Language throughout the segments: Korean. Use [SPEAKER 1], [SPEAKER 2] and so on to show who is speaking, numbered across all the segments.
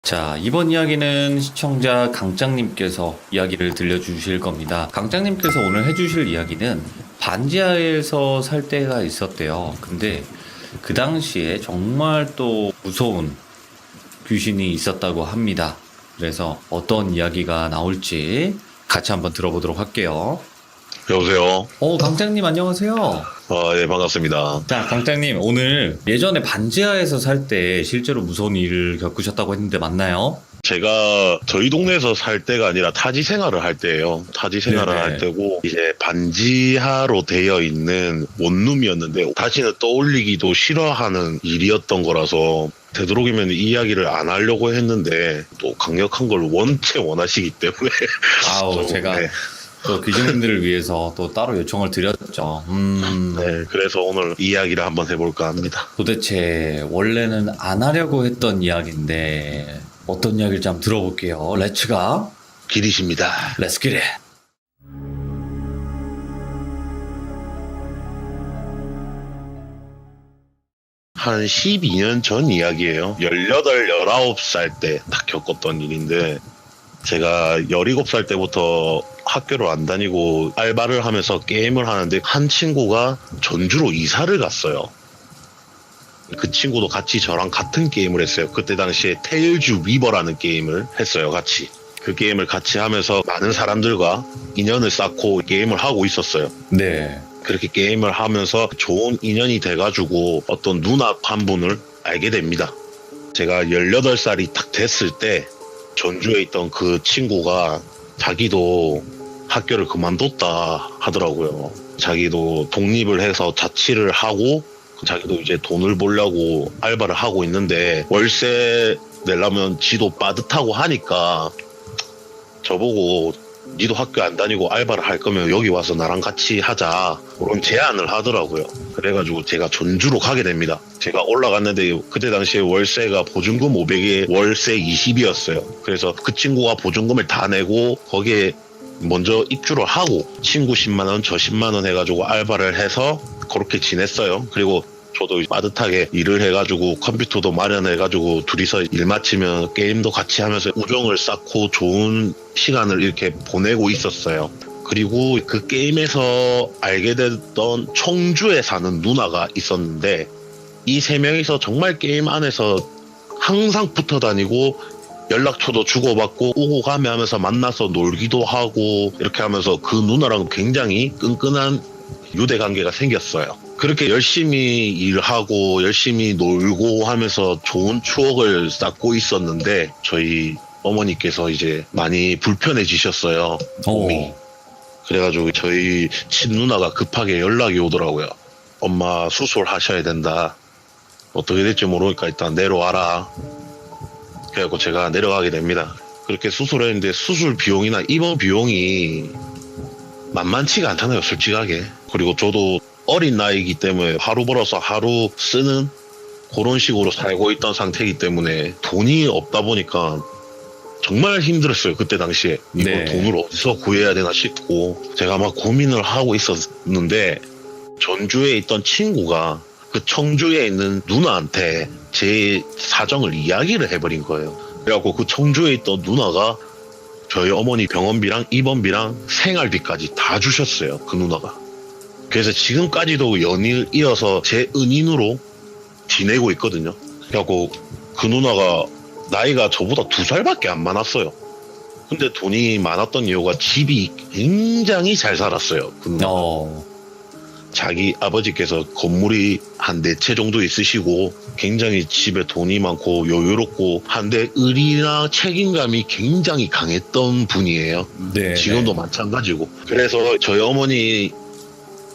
[SPEAKER 1] 자, 이번 이야기는 시청자 강짱님께서 이야기를 들려주실 겁니다. 강짱님께서 오늘 해주실 이야기는 반지하에서 살 때가 있었대요. 근데 그 당시에 정말 또 무서운 귀신이 있었다고 합니다. 그래서 어떤 이야기가 나올지 같이 한번 들어보도록 할게요.
[SPEAKER 2] 여보세요.
[SPEAKER 1] 강짱님 안녕하세요.
[SPEAKER 2] 예, 반갑습니다.
[SPEAKER 1] 자, 강짱님 오늘 예전에 반지하에서 살 때 실제로 무서운 일을 겪으셨다고 했는데 맞나요?
[SPEAKER 2] 제가 저희 동네에서 살 때가 아니라 타지 생활을 할 때예요. 타지 생활을
[SPEAKER 1] 네네.
[SPEAKER 2] 할 때고 이제 반지하로 되어 있는 원룸이었는데 다시는 떠올리기도 싫어하는 일이었던 거라서 되도록이면 이 이야기를 안 하려고 했는데 또 강력한 걸 원체 원하시기 때문에
[SPEAKER 1] 아우, 제가
[SPEAKER 2] 네.
[SPEAKER 1] 또 귀신분들을 위해서 또 따로 요청을 드렸죠.
[SPEAKER 2] 네, 그래서 오늘 이야기를 한번 해볼까 합니다.
[SPEAKER 1] 도대체 원래는 안 하려고 했던 이야기인데 어떤 이야기일지 한번 들어볼게요. 렛츠가
[SPEAKER 2] 길이십니다.
[SPEAKER 1] 렛츠 기릿.
[SPEAKER 2] 한 12년 전 이야기예요. 18, 19살 때 딱 겪었던 일인데 제가 17살 때부터 학교를 안 다니고 알바를 하면서 게임을 하는데 한 친구가 전주로 이사를 갔어요. 그 친구도 같이 저랑 같은 게임을 했어요. 그때 당시에 테일즈 리버라는 게임을 했어요, 같이. 그 게임을 같이 하면서 많은 사람들과 인연을 쌓고 게임을 하고 있었어요.
[SPEAKER 1] 네.
[SPEAKER 2] 그렇게 게임을 하면서 좋은 인연이 돼가지고 어떤 누나 한 분을 알게 됩니다. 제가 18살이 딱 됐을 때 전주에 있던 그 친구가 자기도 학교를 그만뒀다 하더라고요. 자기도 독립을 해서 자취를 하고 자기도 이제 돈을 벌려고 알바를 하고 있는데 월세 내려면 지도 빠듯하고 하니까 저보고 니도 학교 안 다니고 알바를 할 거면 여기 와서 나랑 같이 하자 그런 제안을 하더라고요. 그래가지고 제가 전주로 가게 됩니다. 제가 올라갔는데 그때 당시에 월세가 보증금 500에 월세 20이었어요. 그래서 그 친구가 보증금을 다 내고 거기에 먼저 입주를 하고 친구 10만원 저 10만원 해가지고 알바를 해서 그렇게 지냈어요. 그리고 저도 빠듯하게 일을 해가지고 컴퓨터도 마련해가지고 둘이서 일 마치면 게임도 같이 하면서 우정을 쌓고 좋은 시간을 이렇게 보내고 있었어요. 그리고 그 게임에서 알게 됐던 청주에 사는 누나가 있었는데 이 세 명이서 정말 게임 안에서 항상 붙어 다니고 연락처도 주고받고 오고 가며 하면서 만나서 놀기도 하고 이렇게 하면서 그 누나랑 굉장히 끈끈한 유대관계가 생겼어요. 그렇게 열심히 일하고 열심히 놀고 하면서 좋은 추억을 쌓고 있었는데 저희 어머니께서 이제 많이 불편해지셨어요. 몸이. 그래가지고 저희 친누나가 급하게 연락이 오더라고요. 엄마 수술하셔야 된다. 어떻게 될지 모르니까 일단 내려와라. 그래갖고 제가 내려가게 됩니다. 그렇게 수술했는데 수술 비용이나 입원 비용이 만만치가 않잖아요, 솔직하게. 그리고 저도 어린 나이이기 때문에 하루 벌어서 하루 쓰는 그런 식으로 살고 있던 상태이기 때문에 돈이 없다 보니까 정말 힘들었어요, 그때 당시에. 이거
[SPEAKER 1] 네.
[SPEAKER 2] 돈을 어디서 구해야 되나 싶고 제가 막 고민을 하고 있었는데 전주에 있던 친구가 그 청주에 있는 누나한테 제 사정을 이야기를 해버린 거예요. 그래갖고 그 청주에 있던 누나가 저희 어머니 병원비랑 입원비랑 생활비까지 다 주셨어요, 그 누나가. 그래서 지금까지도 연일 이어서 제 은인으로 지내고 있거든요. 그래갖고 그 누나가 나이가 저보다 2살밖에 안 많았어요. 근데 돈이 많았던 이유가 집이 굉장히 잘 살았어요, 그 누나. 자기 아버지께서 건물이 한 4채 정도 있으시고 굉장히 집에 돈이 많고 여유롭고 한데 의리나 책임감이 굉장히 강했던 분이에요.
[SPEAKER 1] 네.
[SPEAKER 2] 지금도 마찬가지고. 그래서 저희 어머니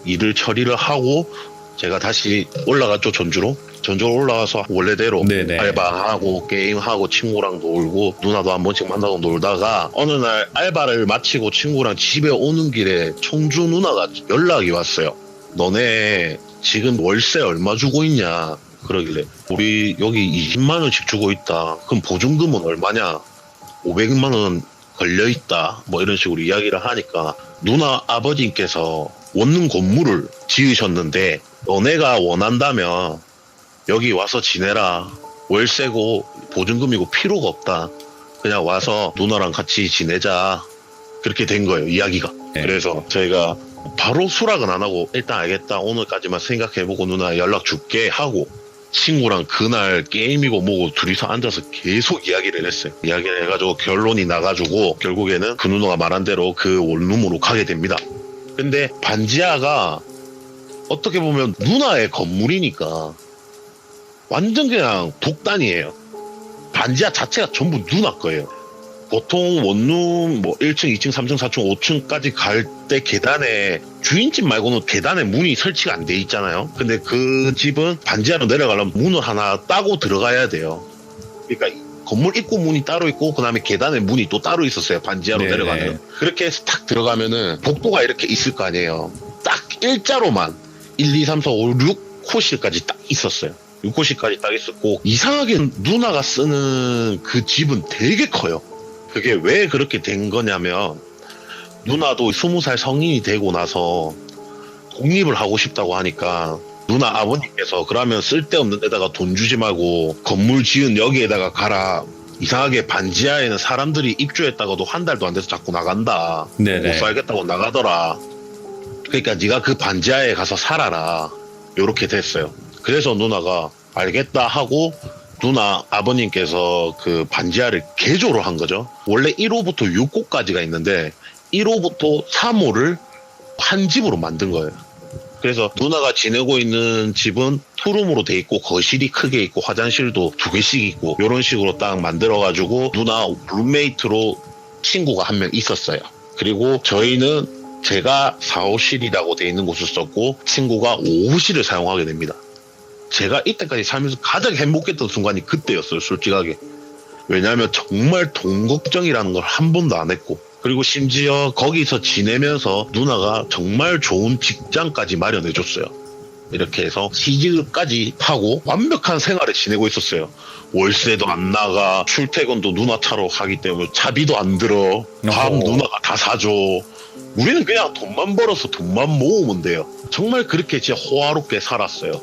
[SPEAKER 2] 일을 처리를 하고 제가 다시 올라갔죠, 전주로 올라가서 원래대로
[SPEAKER 1] 네네.
[SPEAKER 2] 알바하고 게임하고 친구랑 놀고 누나도 한 번씩 만나고 놀다가 어느 날 알바를 마치고 친구랑 집에 오는 길에 청주 누나가 연락이 왔어요. 너네 지금 월세 얼마 주고 있냐 그러길래 우리 여기 20만 원씩 주고 있다. 그럼 보증금은 얼마냐? 500만 원 걸려있다. 뭐 이런 식으로 이야기를 하니까 누나 아버님께서 원룸 건물을 지으셨는데 너네가 원한다면 여기 와서 지내라. 월세고 보증금이고 필요가 없다. 그냥 와서 누나랑 같이 지내자. 그렇게 된 거예요, 이야기가.
[SPEAKER 1] 네.
[SPEAKER 2] 그래서 저희가 바로 수락은 안 하고 일단 알겠다. 오늘까지만 생각해보고 누나 연락 줄게 하고 친구랑 그날 게임이고 뭐고 둘이서 앉아서 계속 이야기를 했어요. 이야기를 해가지고 결론이 나가지고 결국에는 그 누나가 말한 대로 그 원룸으로 가게 됩니다. 근데 반지하가 어떻게 보면 누나의 건물이니까 완전 그냥 독단이에요. 반지하 자체가 전부 누나 거예요. 보통 원룸 뭐 1층, 2층, 3층, 4층, 5층까지 갈 때 계단에 주인집 말고는 계단에 문이 설치가 안 돼 있잖아요. 근데 그 집은 반지하로 내려가려면 문을 하나 따고 들어가야 돼요. 그러니까 건물 입구 문이 따로 있고 그다음에 계단에 문이 또 따로 있었어요. 반지하로
[SPEAKER 1] 네네.
[SPEAKER 2] 내려가면. 그렇게 해서 탁 들어가면은 복도가 이렇게 있을 거 아니에요. 딱 일자로만 1, 2, 3, 4, 5, 6호실까지 딱 있었어요. 6호실까지 딱 있었고 이상하게 누나가 쓰는 그 집은 되게 커요. 그게 왜 그렇게 된 거냐면 누나도 20살 성인이 되고 나서 독립을 하고 싶다고 하니까 누나 아버님께서 그러면 쓸데없는 데다가 돈 주지 말고 건물 지은 여기에다가 가라. 이상하게 반지하에는 사람들이 입주했다가도 한 달도 안 돼서 자꾸 나간다.
[SPEAKER 1] 네네.
[SPEAKER 2] 못 살겠다고 나가더라. 그러니까 네가 그 반지하에 가서 살아라. 요렇게 됐어요. 그래서 누나가 알겠다 하고 누나 아버님께서 그 반지하를 개조를 한 거죠. 원래 1호부터 6호까지가 있는데 1호부터 3호를 한 집으로 만든 거예요. 그래서 누나가 지내고 있는 집은 투룸으로 돼 있고 거실이 크게 있고 화장실도 2개씩 있고 이런 식으로 딱 만들어가지고 누나 룸메이트로 친구가 한 명 있었어요. 그리고 저희는 제가 4호실이라고 돼 있는 곳을 썼고 친구가 5호실을 사용하게 됩니다. 제가 이때까지 살면서 가장 행복했던 순간이 그때였어요, 솔직하게. 왜냐하면 정말 돈 걱정이라는 걸 한 번도 안 했고 그리고 심지어 거기서 지내면서 누나가 정말 좋은 직장까지 마련해줬어요. 이렇게 해서 시집까지 하고 완벽한 생활을 지내고 있었어요. 월세도 안 나가, 출퇴근도 누나 차로 하기 때문에 차비도 안 들어, 밥 누나가 다 사줘. 우리는 그냥 돈만 벌어서 돈만 모으면 돼요. 정말 그렇게 진짜 호화롭게 살았어요.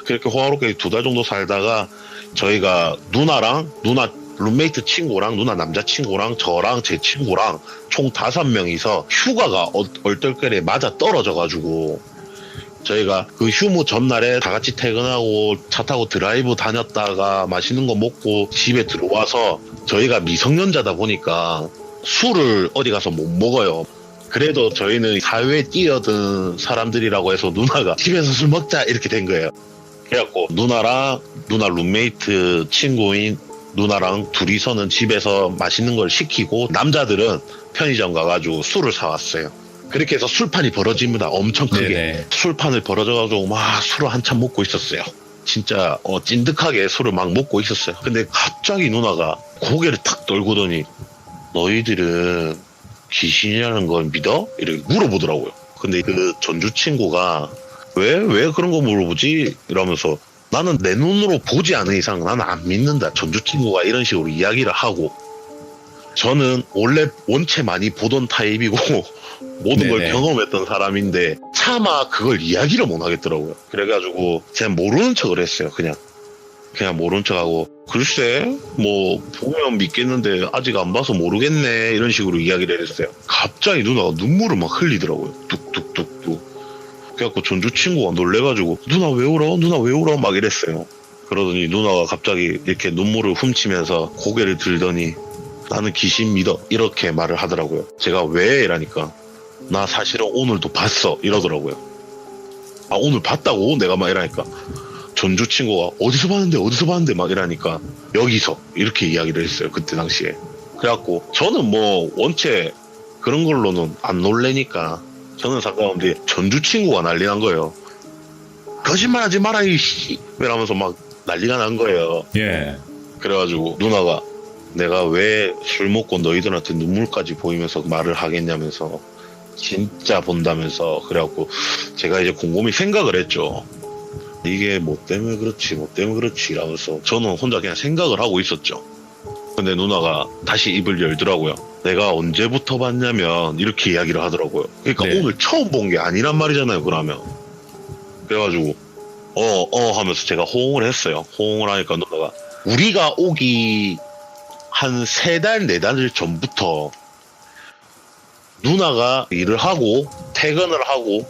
[SPEAKER 2] 그렇게 호화롭게 2달 정도 살다가 저희가 누나랑 누나 룸메이트 친구랑 누나 남자친구랑 저랑 제 친구랑 총 5명이서 휴가가 얼떨결에 맞아 떨어져가지고 저희가 그 휴무 전날에 다 같이 퇴근하고 차 타고 드라이브 다녔다가 맛있는 거 먹고 집에 들어와서 저희가 미성년자다 보니까 술을 어디 가서 못 먹어요. 그래도 저희는 사회에 뛰어든 사람들이라고 해서 누나가 집에서 술 먹자 이렇게 된 거예요. 그래갖고 누나랑 누나 룸메이트 친구인 누나랑 둘이서는 집에서 맛있는 걸 시키고 남자들은 편의점 가가지고 술을 사왔어요. 그렇게 해서 술판이 벌어집니다. 엄청 크게.
[SPEAKER 1] 네네.
[SPEAKER 2] 술판을 벌어져가지고 막 술을 한참 먹고 있었어요. 진짜 찐득하게 술을 막 먹고 있었어요. 근데 갑자기 누나가 고개를 탁 떨구더니 너희들은 귀신이라는 걸 믿어? 이렇게 물어보더라고요. 근데 그 전주 친구가 왜 그런 거 물어보지? 이러면서 나는 내 눈으로 보지 않은 이상 나는 안 믿는다. 전주 친구가 이런 식으로 이야기를 하고 저는 원래 원체 많이 보던 타입이고 모든 걸
[SPEAKER 1] 네네.
[SPEAKER 2] 경험했던 사람인데 차마 그걸 이야기를 못 하겠더라고요. 그래가지고 제가 모르는 척을 했어요. 그냥 모르는 척하고 글쎄 뭐 보면 믿겠는데 아직 안 봐서 모르겠네 이런 식으로 이야기를 했어요. 갑자기 누나가 눈물을 막 흘리더라고요. 뚝뚝뚝뚝. 그래갖고 전주 친구가 놀래가지고 누나 왜 울어? 누나 왜 울어? 막 이랬어요. 그러더니 누나가 갑자기 이렇게 눈물을 훔치면서 고개를 들더니 나는 귀신 믿어 이렇게 말을 하더라고요. 제가 왜? 이라니까 나 사실은 오늘도 봤어 이러더라고요. 아 오늘 봤다고? 내가 막 이러니까 전주 친구가 어디서 봤는데 막 이러니까 여기서 이렇게 이야기를 했어요. 그때 당시에. 그래갖고 저는 뭐 원체 그런 걸로는 안 놀래니까 저는 상관없는데 전주 친구가 난리 난 거예요. 거짓말하지 마라 이씨 이러면서 막 난리가 난 거예요.
[SPEAKER 1] 예.
[SPEAKER 2] 그래가지고 누나가 내가 왜 술 먹고 너희들한테 눈물까지 보이면서 말을 하겠냐면서 진짜 본다면서 그래갖고 제가 이제 곰곰이 생각을 했죠. 이게 뭐 때문에 그렇지 이러면서 저는 혼자 그냥 생각을 하고 있었죠. 근데 누나가 다시 입을 열더라고요. 내가 언제부터 봤냐면 이렇게 이야기를 하더라고요. 그러니까
[SPEAKER 1] 네.
[SPEAKER 2] 오늘 처음 본 게 아니란 말이잖아요. 그러면 그래가지고 하면서 제가 호응을 했어요. 호응을 하니까 누나가 우리가 오기 한 3달, 4달 전부터 누나가 일을 하고 퇴근을 하고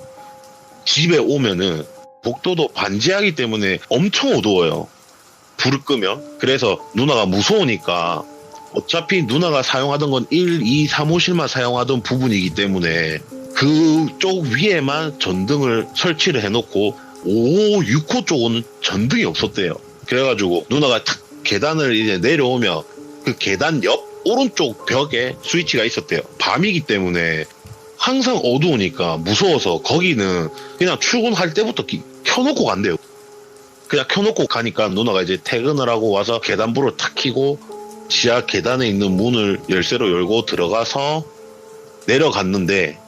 [SPEAKER 2] 집에 오면은 복도도 반지하기 때문에 엄청 어두워요. 불을 끄면. 그래서 누나가 무서우니까 어차피 누나가 사용하던 건 1, 2, 3호실만 사용하던 부분이기 때문에 그쪽 위에만 전등을 설치를 해놓고 5호, 6호 쪽은 전등이 없었대요. 그래가지고 누나가 탁 계단을 이제 내려오면 그 계단 옆 오른쪽 벽에 스위치가 있었대요. 밤이기 때문에 항상 어두우니까 무서워서 거기는 그냥 출근할 때부터 켜놓고 간대요. 그냥 켜놓고 가니까 누나가 이제 퇴근을 하고 와서 계단불을 탁 켜고 지하 계단에 있는 문을 열쇠로 열고 들어가서 내려갔는데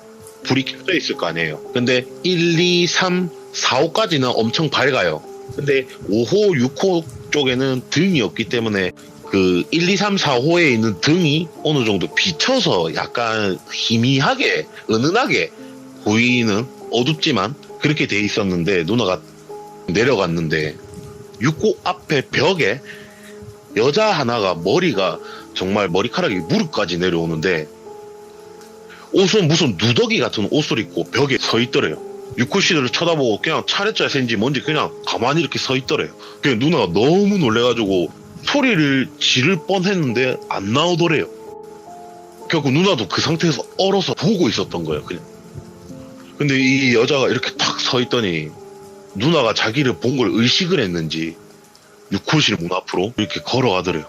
[SPEAKER 2] 불이 켜져 있을 거 아니에요. 근데 1, 2, 3, 4호까지는 엄청 밝아요. 근데 5호, 6호 쪽에는 등이 없기 때문에 그 1, 2, 3, 4호에 있는 등이 어느 정도 비쳐서 약간 희미하게, 은은하게 보이는 어둡지만 그렇게 돼 있었는데 누나가 내려갔는데 6호 앞에 벽에 여자 하나가 머리가 정말 머리카락이 무릎까지 내려오는데 옷은 무슨 누더기 같은 옷을 입고 벽에 서 있더래요. 6호 씨를 쳐다보고 그냥 차례짜리인지 뭔지 그냥 가만히 이렇게 서 있더래요. 그냥 누나가 너무 놀래가지고 소리를 지를 뻔했는데 안 나오더래요. 결국 누나도 그 상태에서 얼어서 보고 있었던 거예요. 그냥. 근데 이 여자가 이렇게 탁 서 있더니 누나가 자기를 본 걸 의식을 했는지 6호실 문 앞으로 이렇게 걸어가더래요.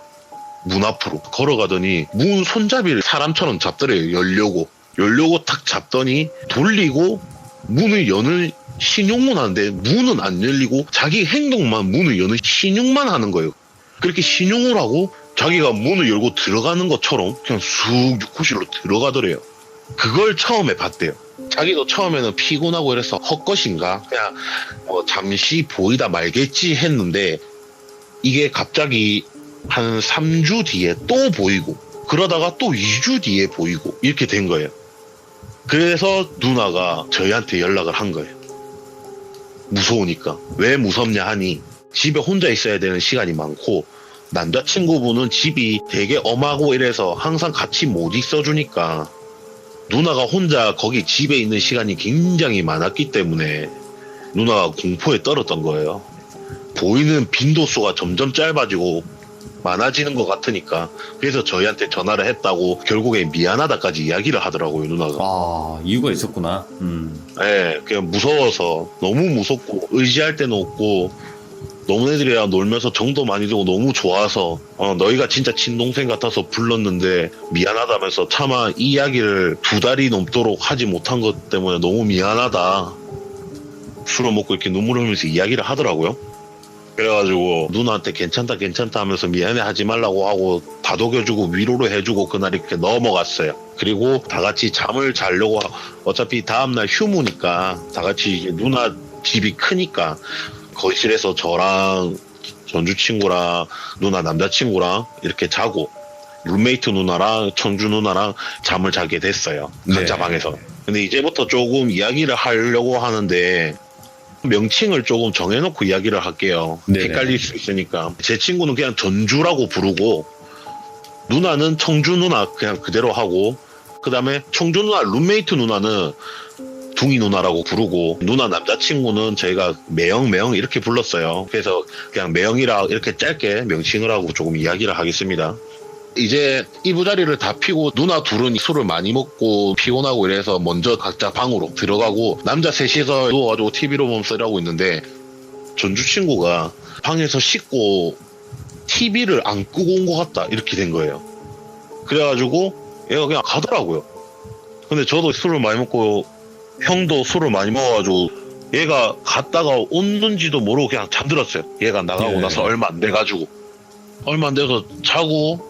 [SPEAKER 2] 문 앞으로 걸어가더니 문 손잡이를 사람처럼 잡더래요. 열려고 탁 잡더니 돌리고 문을 여는 신용문 하는데 문은 안 열리고 자기 행동만 문을 여는 신용만 하는 거예요. 그렇게 신용을 하고 자기가 문을 열고 들어가는 것처럼 그냥 쑥 6호실로 들어가더래요. 그걸 처음에 봤대요. 자기도 처음에는 피곤하고 이래서 헛것인가 그냥 잠시 보이다 말겠지 했는데 이게 갑자기 한 3주 뒤에 또 보이고 그러다가 또 2주 뒤에 보이고 이렇게 된 거예요. 그래서 누나가 저희한테 연락을 한 거예요. 무서우니까. 왜 무섭냐 하니 집에 혼자 있어야 되는 시간이 많고 남자친구분은 집이 되게 엄하고 이래서 항상 같이 못 있어주니까 누나가 혼자 거기 집에 있는 시간이 굉장히 많았기 때문에 누나가 공포에 떨었던 거예요. 보이는 빈도수가 점점 짧아지고 많아지는 것 같으니까 그래서 저희한테 전화를 했다고 결국에 미안하다까지 이야기를 하더라고요. 누나가.
[SPEAKER 1] 아, 이유가 있었구나.
[SPEAKER 2] 네, 그냥 무서워서 너무 무섭고 의지할 데는 없고 너네들이랑 놀면서 정도 많이 들고 너무 좋아서 너희가 진짜 친동생 같아서 불렀는데 미안하다면서 차마 이 이야기를 2달이 넘도록 하지 못한 것 때문에 너무 미안하다. 술을 먹고 이렇게 눈물 흘리면서 이야기를 하더라고요. 그래가지고 누나한테 괜찮다 하면서 미안해 하지 말라고 하고 다독여주고 위로를 해주고 그날 이렇게 넘어갔어요. 그리고 다 같이 잠을 자려고 어차피 다음날 휴무니까 다 같이 이제 누나 집이 크니까 거실에서 저랑 전주 친구랑 누나 남자친구랑 이렇게 자고 룸메이트 누나랑 청주 누나랑 잠을 자게 됐어요. 각자
[SPEAKER 1] 네.
[SPEAKER 2] 방에서. 근데 이제부터 조금 이야기를 하려고 하는데 명칭을 조금 정해놓고 이야기를 할게요.
[SPEAKER 1] 네네.
[SPEAKER 2] 헷갈릴 수 있으니까. 제 친구는 그냥 전주라고 부르고 누나는 청주 누나 그냥 그대로 하고 그 다음에 청주 누나 룸메이트 누나는 둥이 누나라고 부르고 누나 남자친구는 저희가 매영 이렇게 불렀어요. 그래서 그냥 매영이라 이렇게 짧게 명칭을 하고 조금 이야기를 하겠습니다. 이제 이부자리를 다 피고 누나 둘은 술을 많이 먹고 피곤하고 이래서 먼저 각자 방으로 들어가고 남자 셋이서 누워가지고 TV로 보면 쓰라고 있는데 전주 친구가 방에서 씻고 TV를 안 끄고 온 것 같다 이렇게 된 거예요. 그래가지고 얘가 그냥 가더라고요. 근데 저도 술을 많이 먹고 형도 술을 많이 먹어가지고 얘가 갔다가 오는지도 모르고 그냥 잠들었어요. 얘가 나가고
[SPEAKER 1] 네.
[SPEAKER 2] 나서 얼마 안 돼가지고 얼마 안 돼서 자고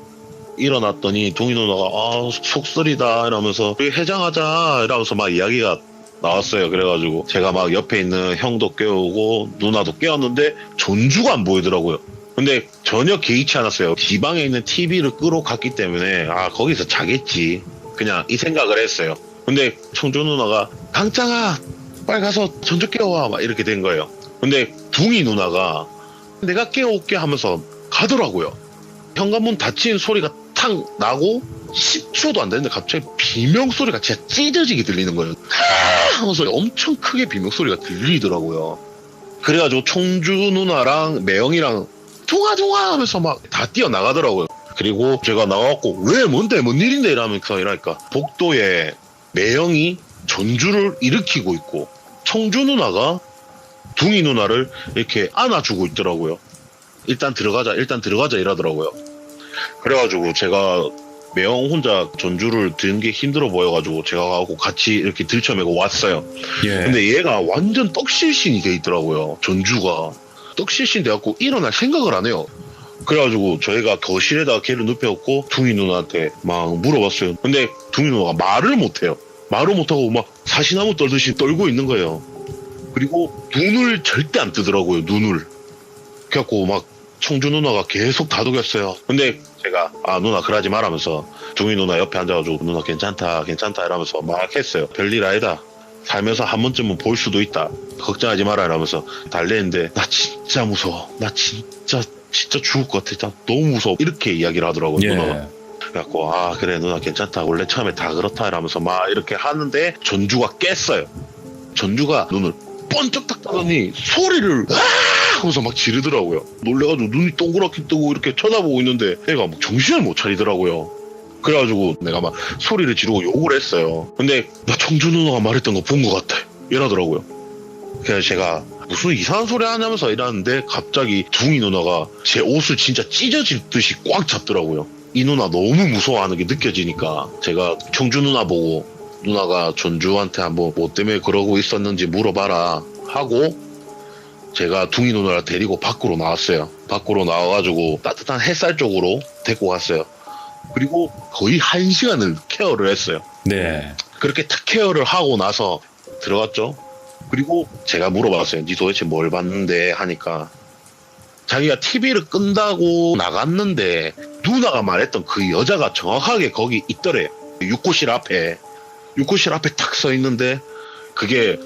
[SPEAKER 2] 일어났더니 동희 누나가 속쓰리다 이러면서 우리 해장하자 이러면서 막 이야기가 나왔어요. 그래가지고 제가 막 옆에 있는 형도 깨우고 누나도 깨웠는데 전주가 안 보이더라고요. 근데 전혀 개의치 않았어요. 지방에 있는 TV를 끄러 갔기 때문에 거기서 자겠지 그냥 이 생각을 했어요. 근데 청주 누나가 강짱아 빨리 가서 전주 깨워와 막 이렇게 된 거예요. 근데 둥이 누나가 내가 깨워올게 하면서 가더라고요. 현관문 닫힌 소리가 탁 나고 10초도 안 됐는데 갑자기 비명소리가 진짜 찢어지게 들리는 거예요. 아! 하면서 엄청 크게 비명소리가 들리더라고요. 그래가지고 청주 누나랑 매영이랑 둥아 하면서 막 다 뛰어나가더라고요. 그리고 제가 나와갖고 왜 뭔데 뭔 일인데 이러니까 복도에 매영이 전주를 일으키고 있고 청주 누나가 둥이 누나를 이렇게 안아주고 있더라고요. 일단 들어가자 이러더라고요. 그래가지고 제가 매영 혼자 전주를 드는 게 힘들어 보여가지고 제가 가고 같이 이렇게 들쳐매고 왔어요.
[SPEAKER 1] 예.
[SPEAKER 2] 근데 얘가 완전 떡실신이 돼 있더라고요. 전주가 떡실신 돼갖고 일어날 생각을 안 해요. 그래가지고 저희가 거실에다가 걔를 눕혀갖고 둥이 누나한테 막 물어봤어요. 근데 둥이 누나가 말을 못해요. 말을 못하고 막 사시나무 떨듯이 떨고 있는 거예요. 그리고 눈을 절대 안 뜨더라고요. 눈을. 그래갖고 막 청주 누나가 계속 다독였어요. 근데 제가 누나 그러지 말라면서 둥이 누나 옆에 앉아가지고 누나 괜찮다 이러면서 막 했어요. 별일 아니다. 살면서 한 번쯤은 볼 수도 있다. 걱정하지 마라 이러면서 달래는데 나 진짜 무서워. 나 진짜 죽을 것 같아. 나 너무 무서워. 이렇게 이야기를 하더라고요.
[SPEAKER 1] 예.
[SPEAKER 2] 누나가. 그래갖고 그래 누나 괜찮다. 원래 처음에 다 그렇다 이러면서 막 이렇게 하는데 전주가 깼어요. 전주가 눈을 번쩍 딱 뜨더니 소리를 하면서 막 지르더라고요. 놀래가지고 눈이 동그랗게 뜨고 이렇게 쳐다보고 있는데 애가 막 정신을 못 차리더라고요. 그래가지고 내가 막 소리를 지르고 욕을 했어요. 근데 나 청주 누나가 말했던 거 본 것 같아 이러더라고요. 그래서 제가 무슨 이상한 소리 하냐면서 이러는데 갑자기 둥이 누나가 제 옷을 진짜 찢어질 듯이 꽉 잡더라고요. 이 누나 너무 무서워하는 게 느껴지니까 제가 청주 누나 보고 누나가 전주한테 한번 뭐 때문에 그러고 있었는지 물어봐라 하고 제가 둥이 누나를 데리고 밖으로 나왔어요. 밖으로 나와가지고 따뜻한 햇살 쪽으로 데리고 갔어요. 그리고 거의 1시간을 케어를 했어요.
[SPEAKER 1] 네.
[SPEAKER 2] 그렇게 탁 케어를 하고 나서 들어갔죠. 그리고 제가 물어봤어요. 니 도대체 뭘 봤는데 하니까 자기가 TV를 끈다고 나갔는데 누나가 말했던 그 여자가 정확하게 거기 있더래요. 6호실 앞에 탁 서 있는데 그게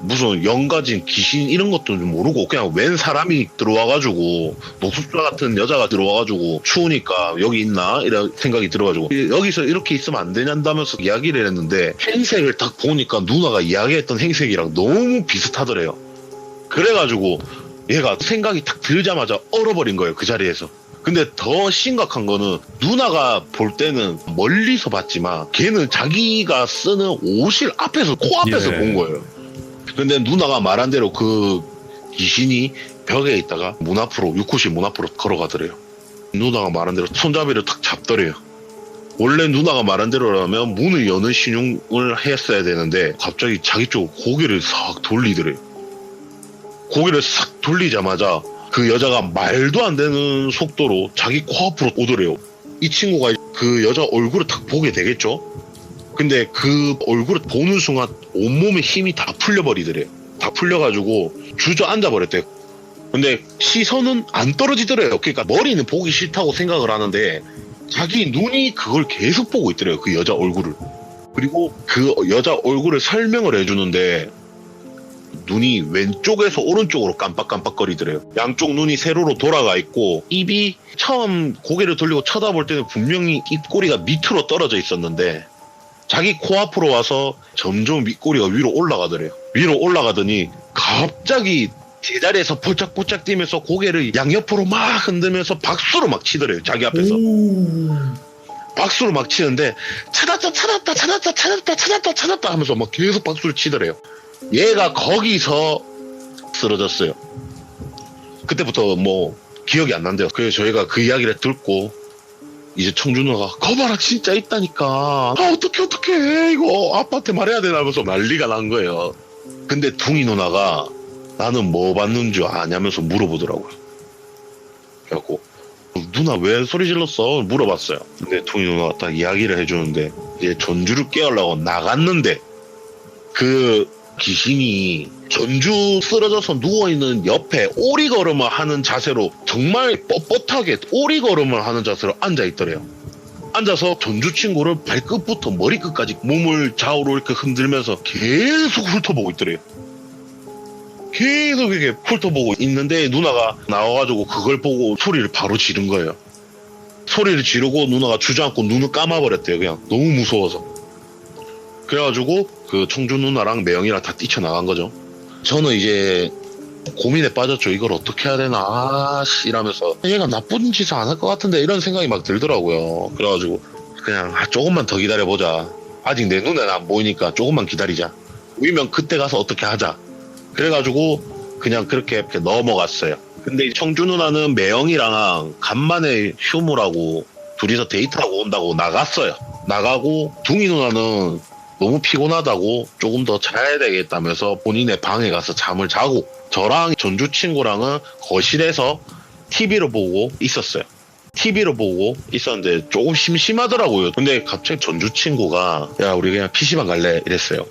[SPEAKER 2] 무슨 영가진 귀신 이런 것도 모르고 그냥 웬 사람이 들어와가지고 노숙자 같은 여자가 들어와가지고 추우니까 여기 있나 이런 생각이 들어가지고 여기서 이렇게 있으면 안 되냐면서 이야기를 했는데 행색을 딱 보니까 누나가 이야기했던 행색이랑 너무 비슷하더래요. 그래가지고 얘가 생각이 딱 들자마자 얼어버린 거예요. 그 자리에서. 근데 더 심각한 거는 누나가 볼 때는 멀리서 봤지만 걔는 자기가 쓰는 옷을 앞에서 코앞에서
[SPEAKER 1] 예.
[SPEAKER 2] 본 거예요. 근데 누나가 말한 대로 그 귀신이 벽에 있다가 문 앞으로 6호실 문 앞으로 걸어가더래요. 누나가 말한 대로 손잡이를 탁 잡더래요. 원래 누나가 말한 대로라면 문을 여는 신용을 했어야 되는데 갑자기 자기 쪽으로 고개를 싹 돌리더래요. 고개를 싹 돌리자마자 그 여자가 말도 안 되는 속도로 자기 코앞으로 오더래요. 이 친구가 그 여자 얼굴을 딱 보게 되겠죠? 근데 그 얼굴을 보는 순간 온몸에 힘이 다 풀려버리더래요. 다 풀려가지고 주저앉아 버렸대요. 근데 시선은 안 떨어지더래요. 그러니까 머리는 보기 싫다고 생각을 하는데 자기 눈이 그걸 계속 보고 있더래요. 그 여자 얼굴을. 그리고 그 여자 얼굴을 설명을 해주는데 눈이 왼쪽에서 오른쪽으로 깜빡깜빡거리더래요. 양쪽 눈이 세로로 돌아가 있고 입이 처음 고개를 돌리고 쳐다볼 때는 분명히 입꼬리가 밑으로 떨어져 있었는데 자기 코앞으로 와서 점점 입꼬리가 위로 올라가더래요. 위로 올라가더니 갑자기 제자리에서 폴짝폴짝 뛰면서 고개를 양옆으로 막 흔들면서 박수로 막 치더래요. 자기 앞에서. 박수를 막 치는데 찾았다 하면서 막 계속 박수를 치더래요. 얘가 거기서 쓰러졌어요. 그때부터 뭐 기억이 안 난대요. 그래서 저희가 그 이야기를 듣고 이제 청주 누나가 거봐라 진짜 있다니까 어떡해 이거 아빠한테 말해야 되나 하면서 난리가 난 거예요. 근데 둥이 누나가 나는 뭐 봤는 줄 아냐면서 물어보더라고요. 그래갖고 누나 왜 소리 질렀어? 물어봤어요. 근데 둥이 누나가 딱 이야기를 해주는데 이제 전주를 깨우려고 나갔는데 그 귀신이 전주 쓰러져서 누워있는 옆에 오리걸음을 하는 자세로 정말 뻣뻣하게 오리걸음을 하는 자세로 앉아있더래요. 앉아서 전주 친구를 발끝부터 머리끝까지 몸을 좌우로 이렇게 흔들면서 계속 훑어보고 있더래요. 계속 이렇게 훑어보고 있는데 누나가 나와가지고 그걸 보고 소리를 바로 지른 거예요. 소리를 지르고 누나가 주저앉고 눈을 감아버렸대요. 그냥 너무 무서워서. 그래가지고 그 청주 누나랑 매영이랑 다 뛰쳐나간 거죠. 저는 이제 고민에 빠졌죠. 이걸 어떻게 해야 되나 이러면서 얘가 나쁜 짓을 안 할 것 같은데 이런 생각이 막 들더라고요. 그래가지고 그냥 조금만 더 기다려보자. 아직 내 눈에는 안 보이니까 조금만 기다리자. 보이면 그때 가서 어떻게 하자. 그래가지고 그냥 그렇게 넘어갔어요. 근데 청주 누나는 매영이랑 간만에 휴무라고 둘이서 데이트하고 온다고 나갔어요. 나가고 둥이 누나는 너무 피곤하다고 조금 더 자야 되겠다면서 본인의 방에 가서 잠을 자고 저랑 전주 친구랑은 거실에서 TV를 보고 있었어요. TV를 보고 있었는데 조금 심심하더라고요. 근데 갑자기 전주 친구가 야 우리 그냥 PC방 갈래 이랬어요.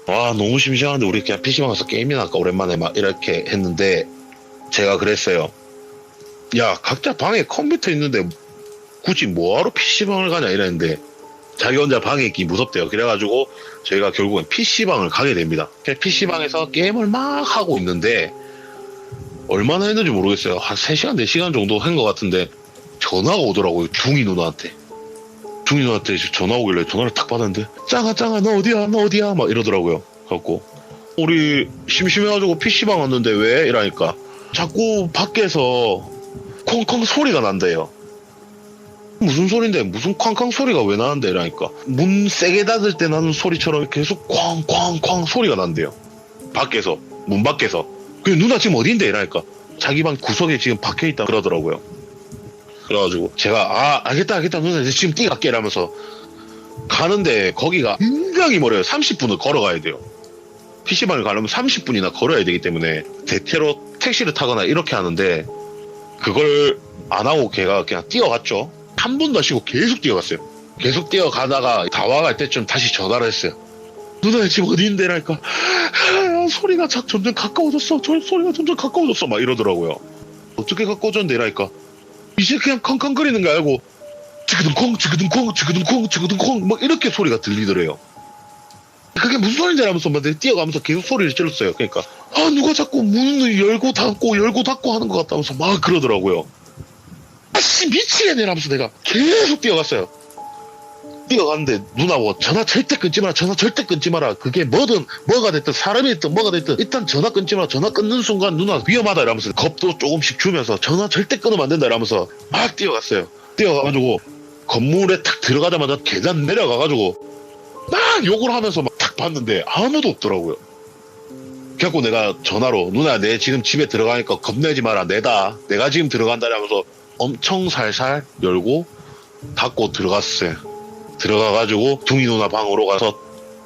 [SPEAKER 2] 와 너무 심심한데 우리 그냥 PC방 가서 게임이나 할까 오랜만에 막 이렇게 했는데 제가 그랬어요. 야 각자 방에 컴퓨터 있는데 굳이 뭐하러 PC방을 가냐 이랬는데 자기 혼자 방에 있기 무섭대요. 그래가지고 저희가 결국엔 PC방을 가게 됩니다. PC방에서 게임을 막 하고 있는데 얼마나 했는지 모르겠어요. 한 3시간, 4시간 정도 한 것 같은데 전화가 오더라고요. 둥이 누나한테. 둥이 누나한테 전화 오길래 전화를 탁 받았는데 짱아 너 어디야 막 이러더라고요. 갖고 우리 심심해가지고 PC방 왔는데 왜? 이러니까 자꾸 밖에서 콩콩 소리가 난대요. 무슨 소린데 무슨 쾅쾅 소리가 왜 나는데 이러니까 문 세게 닫을 때 나는 소리처럼 계속 쾅쾅쾅 소리가 난대요. 밖에서 문 밖에서. 그 누나 지금 어딘데 이러니까 자기 방 구석에 지금 박혀있다 그러더라고요. 그래가지고 제가 알겠다 누나 이제 지금 뛰갈게 이러면서 가는데 거기가 굉장히 멀어요. 30분을 걸어가야 돼요. PC방을 가려면 30분이나 걸어야 되기 때문에 대체로 택시를 타거나 이렇게 하는데 그걸 안 하고 걔가 그냥 뛰어갔죠. 한 번도 안 쉬고 계속 뛰어갔어요. 계속 뛰어가다가 다 와갈 때쯤 다시 전화를 했어요. 누나 지금 어디인데? 라니까 소리가 점점 가까워졌어. 소리가 점점 가까워졌어. 막 이러더라고요. 어떻게 가까워졌는데? 이라니까 이제 그냥 컹컹거리는 거 알고 지그둥콩 막 이렇게 소리가 들리더래요. 그게 무슨 소리인지 알면서 막 뛰어가면서 계속 소리를 질렀어요. 그러니까 누가 자꾸 문을 열고 닫고 하는 것 같다면서 막 그러더라고요. 미치겠네 라면서 내가 계속 뛰어갔어요. 뛰어갔는데 누나 뭐 전화 절대 끊지 마라. 그게 뭐가 됐든 사람이 됐든 뭐가 됐든 일단 전화 끊지 마라. 전화 끊는 순간 누나 위험하다 이러면서 겁도 조금씩 주면서 전화 절대 끊으면 안 된다 이러면서 막 뛰어갔어요. 뛰어가가지고 건물에 탁 들어가자마자 계단 내려가가지고 막 욕을 하면서 막 탁 봤는데 아무도 없더라고요. 그래갖고 내가 전화로 누나 내 지금 집에 들어가니까 겁내지 마라. 내가 지금 들어간다 이러면서 엄청 살살 열고 닫고 들어갔어요. 들어가가지고 둥이 누나 방으로 가서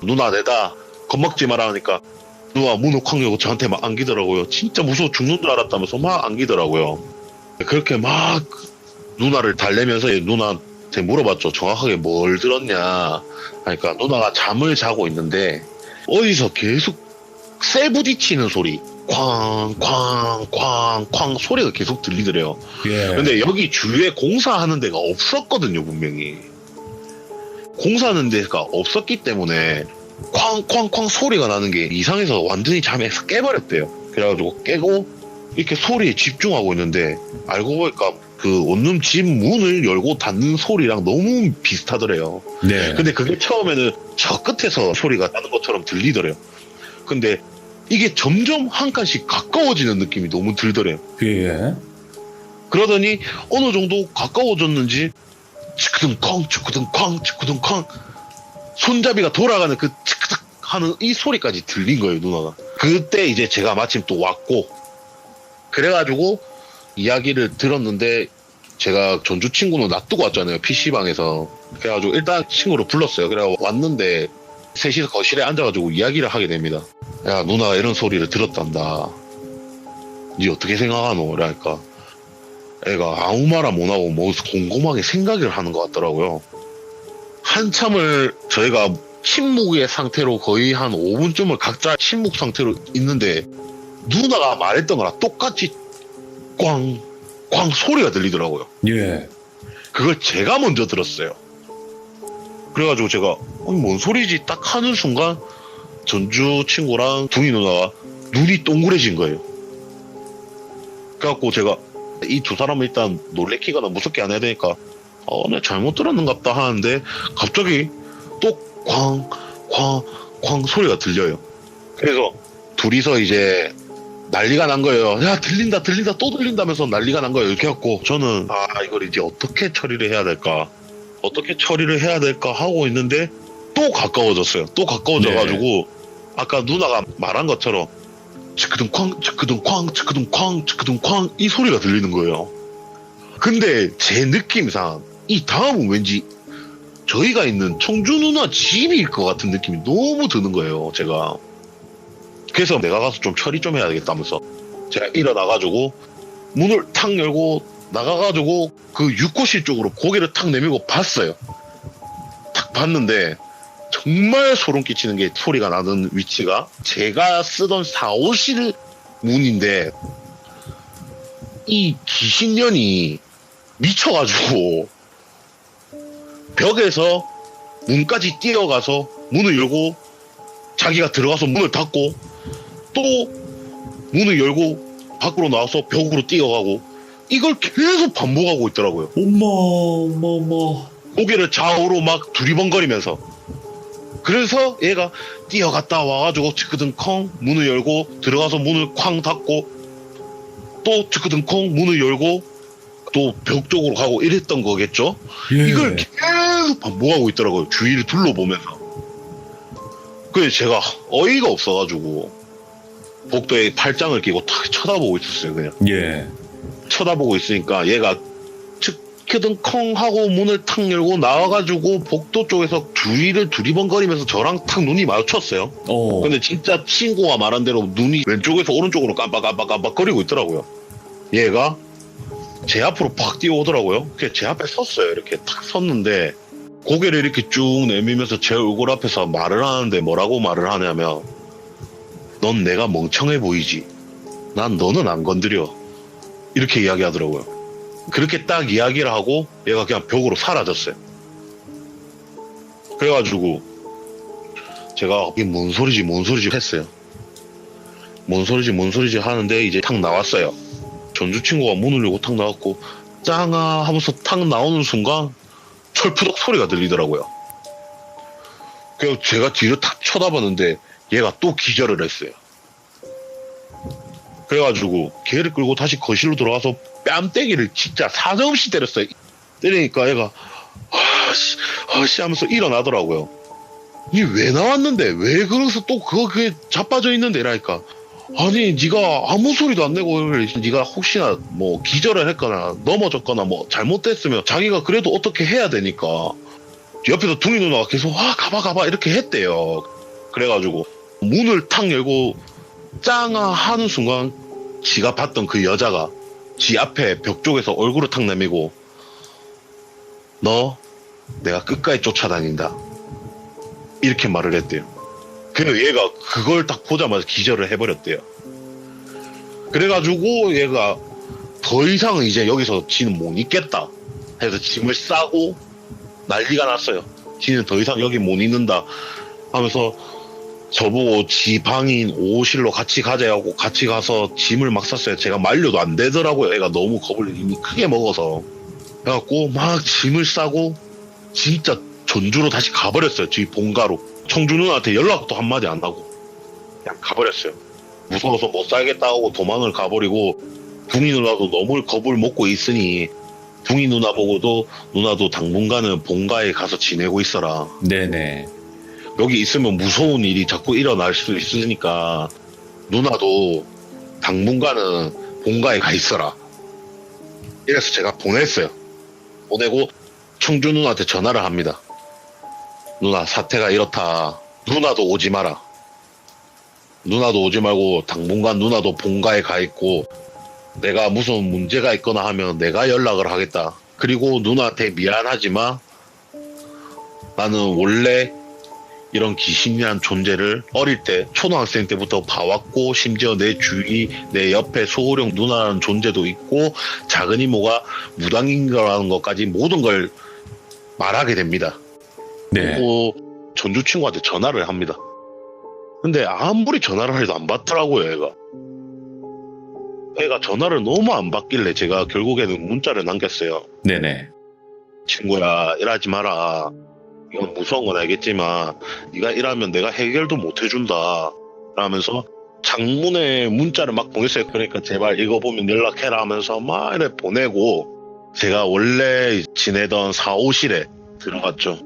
[SPEAKER 2] 누나 내다 겁먹지 마라 하니까 누나 문을 쾅 열고 저한테 막 안기더라고요. 진짜 무서워 죽는 줄 알았다면서 막 안기더라고요. 그렇게 막 누나를 달래면서 누나한테 물어봤죠. 정확하게 뭘 들었냐 하니까 누나가 잠을 자고 있는데 어디서 계속 쇠 부딪히는 소리 쾅 소리가 계속 들리더래요.
[SPEAKER 1] 예.
[SPEAKER 2] 근데 여기 주위에 공사하는 데가 없었거든요. 분명히 공사하는 데가 없었기 때문에 쾅 소리가 나는 게 이상해서 완전히 잠에서 깨버렸대요. 그래가지고 깨고 이렇게 소리에 집중하고 있는데 알고 보니까 그 원룸 집 문을 열고 닫는 소리랑 너무 비슷하더래요.
[SPEAKER 1] 네.
[SPEAKER 2] 근데 그게 처음에는 저 끝에서 소리가 나는 것처럼 들리더래요. 근데 이게 점점 한 칸씩 가까워지는 느낌이 너무 들더래요.
[SPEAKER 1] 예.
[SPEAKER 2] 그러더니 어느 정도 가까워졌는지 치크둥쾅 손잡이가 돌아가는 그 치크닥 하는 이 소리까지 들린 거예요. 누나가. 그때 이제 제가 마침 또 왔고 그래가지고 이야기를 들었는데 제가 전주 친구는 놔두고 왔잖아요. PC방에서. 그래가지고 일단 친구를 불렀어요. 그래서 왔는데 셋이서 거실에 앉아가지고 이야기를 하게 됩니다. 야 누나가 이런 소리를 들었단다. 니 어떻게 생각하노? 그러니까 애가 아무 말 못 하고 뭐 곰곰하게 생각을 하는 것 같더라고요. 한참을 저희가 침묵의 상태로 거의 한 5분쯤을 각자 침묵 상태로 있는데 누나가 말했던 거랑 똑같이 꽝 소리가 들리더라고요.
[SPEAKER 1] 예.
[SPEAKER 2] 그걸 제가 먼저 들었어요. 그래가지고 제가 뭔 소리지 딱 하는 순간 전주 친구랑 둥이 누나가 눈이 동그래진 거예요. 그래갖고 제가 이 두 사람을 일단 놀래키거나 무섭게 안 해야 되니까 내가 잘못 들었는갑다 하는데 갑자기 또 쾅 소리가 들려요. 그래서 둘이서 이제 난리가 난 거예요. 야, 들린다 또 들린다면서 난리가 난 거예요. 이렇게 해갖고 저는 이걸 이제 어떻게 처리를 해야 될까 하고 있는데 또 가까워졌어요. 또 가까워져가지고
[SPEAKER 1] 네.
[SPEAKER 2] 아까 누나가 말한 것처럼 치크둥 쾅 이 소리가 들리는 거예요. 근데 제 느낌상 이 다음은 왠지 저희가 있는 청주 누나 집일 것 같은 느낌이 너무 드는 거예요. 제가 그래서 내가 가서 좀 처리 좀 해야 되겠다면서 제가 일어나가지고 문을 탁 열고 나가가지고 그 육고실 쪽으로 고개를 탁 내밀고 봤어요. 탁 봤는데 정말 소름 끼치는 게 소리가 나는 위치가 제가 쓰던 4호실 문인데 이 귀신년이 미쳐가지고 벽에서 문까지 뛰어가서 문을 열고 자기가 들어가서 문을 닫고 또 문을 열고 밖으로 나와서 벽으로 뛰어가고 이걸 계속 반복하고 있더라고요.
[SPEAKER 1] 어머.
[SPEAKER 2] 고개를 좌우로 막 두리번거리면서. 그래서 얘가 뛰어갔다 와가지고 치크등콩 문을 열고 들어가서 문을 쾅 닫고 또 치크등콩 문을 열고 또 벽 쪽으로 가고 이랬던 거겠죠.
[SPEAKER 1] 예.
[SPEAKER 2] 이걸 계속 반복하고 있더라고요. 주위를 둘러보면서. 그래서 제가 어이가 없어가지고 복도에 팔짱을 끼고 탁 쳐다보고 있었어요. 그냥
[SPEAKER 1] 예.
[SPEAKER 2] 쳐다보고 있으니까 얘가 치크등콩 하고 문을 탁 열고 나와가지고 복도 쪽에서 주위를 두리번거리면서 저랑 탁 눈이 마주쳤어요. 근데 진짜 친구가 말한 대로 눈이 왼쪽에서 오른쪽으로 깜빡거리고 있더라고요. 얘가 제 앞으로 팍 뛰어오더라고요. 그래서 제 앞에 섰어요. 이렇게 탁 섰는데 고개를 이렇게 쭉 내밀면서 제 얼굴 앞에서 말을 하는데 뭐라고 말을 하냐면 넌 내가 멍청해 보이지. 난 너는 안 건드려. 이렇게 이야기하더라고요. 그렇게 딱 이야기를 하고 얘가 그냥 벽으로 사라졌어요. 그래가지고 제가 이게 뭔 소리지 했어요. 뭔 소리지 하는데 이제 탁 나왔어요. 전주 친구가 문을 열고 탁 나왔고 짱아 하면서 탁 나오는 순간 철푸덕 소리가 들리더라고요. 그래서 제가 뒤를 탁 쳐다봤는데 얘가 또 기절을 했어요. 그래가지고 걔를 끌고 다시 거실로 들어가서 뺨때기를 진짜 사정없이 때렸어요. 때리니까 얘가 아씨 하면서 일어나더라고요. 니 왜 나왔는데 왜 그래서 또 그게 자빠져 있는데 이라니까 아니 네가 아무 소리도 안 내고 네가 혹시나 뭐 기절을 했거나 넘어졌거나 뭐 잘못됐으면 자기가 그래도 어떻게 해야 되니까 옆에서 둥이 누나가 계속 가봐 이렇게 했대요. 그래가지고 문을 탁 열고 짱아 하는 순간 지가 봤던 그 여자가 지 앞에 벽 쪽에서 얼굴을 탁 내밀고 너 내가 끝까지 쫓아다닌다 이렇게 말을 했대요. 그래서 얘가 그걸 딱 보자마자 기절을 해버렸대요. 그래가지고 얘가 더 이상은 이제 여기서 지는 못 있겠다 해서 짐을 싸고 난리가 났어요. 지는 더 이상 여기 못 있는다 하면서 저보고 지 방인 5호실로 같이 가자고 같이 가서 짐을 막 쌌어요. 제가 말려도 안 되더라고요. 애가 너무 겁을 이미 크게 먹어서. 그래갖고 막 짐을 싸고 진짜 전주로 다시 가버렸어요. 지 본가로. 청주 누나한테 연락도 한마디 안 하고 그냥 가버렸어요. 무서워서 못 살겠다 하고 도망을 가버리고 붕이 누나도 너무 겁을 먹고 있으니 붕이 누나 보고도 누나도 당분간은 본가에 가서 지내고 있어라.
[SPEAKER 1] 네네.
[SPEAKER 2] 여기 있으면 무서운 일이 자꾸 일어날 수 있으니까 누나도 당분간은 본가에 가 있어라. 이래서 제가 보냈어요. 보내고 청주 누나한테 전화를 합니다. 누나 사태가 이렇다. 누나도 오지 마라. 누나도 오지 말고 당분간 누나도 본가에 가 있고 내가 무슨 문제가 있거나 하면 내가 연락을 하겠다. 그리고 누나한테 미안하지만 나는 원래 이런 귀신이란 존재를 어릴 때 초등학생 때부터 봐왔고 심지어 내 주위 내 옆에 소호령 누나라는 존재도 있고 작은 이모가 무당인 거라는 것까지 모든 걸 말하게 됩니다.
[SPEAKER 1] 네.
[SPEAKER 2] 그리고 전주 친구한테 전화를 합니다. 근데 아무리 전화를 해도 안 받더라고요, 애가. 애가 전화를 너무 안 받길래 제가 결국에는 문자를 남겼어요.
[SPEAKER 1] 네네.
[SPEAKER 2] 친구야, 일하지 마라. 이건 무서운 건 알겠지만 네가 일하면 내가 해결도 못 해준다. 라면서 장문의 문자를 막 보냈어요. 그러니까 제발 읽어보면 연락해라 하면서 막 이렇게 보내고 제가 원래 지내던 사무실에 들어갔죠.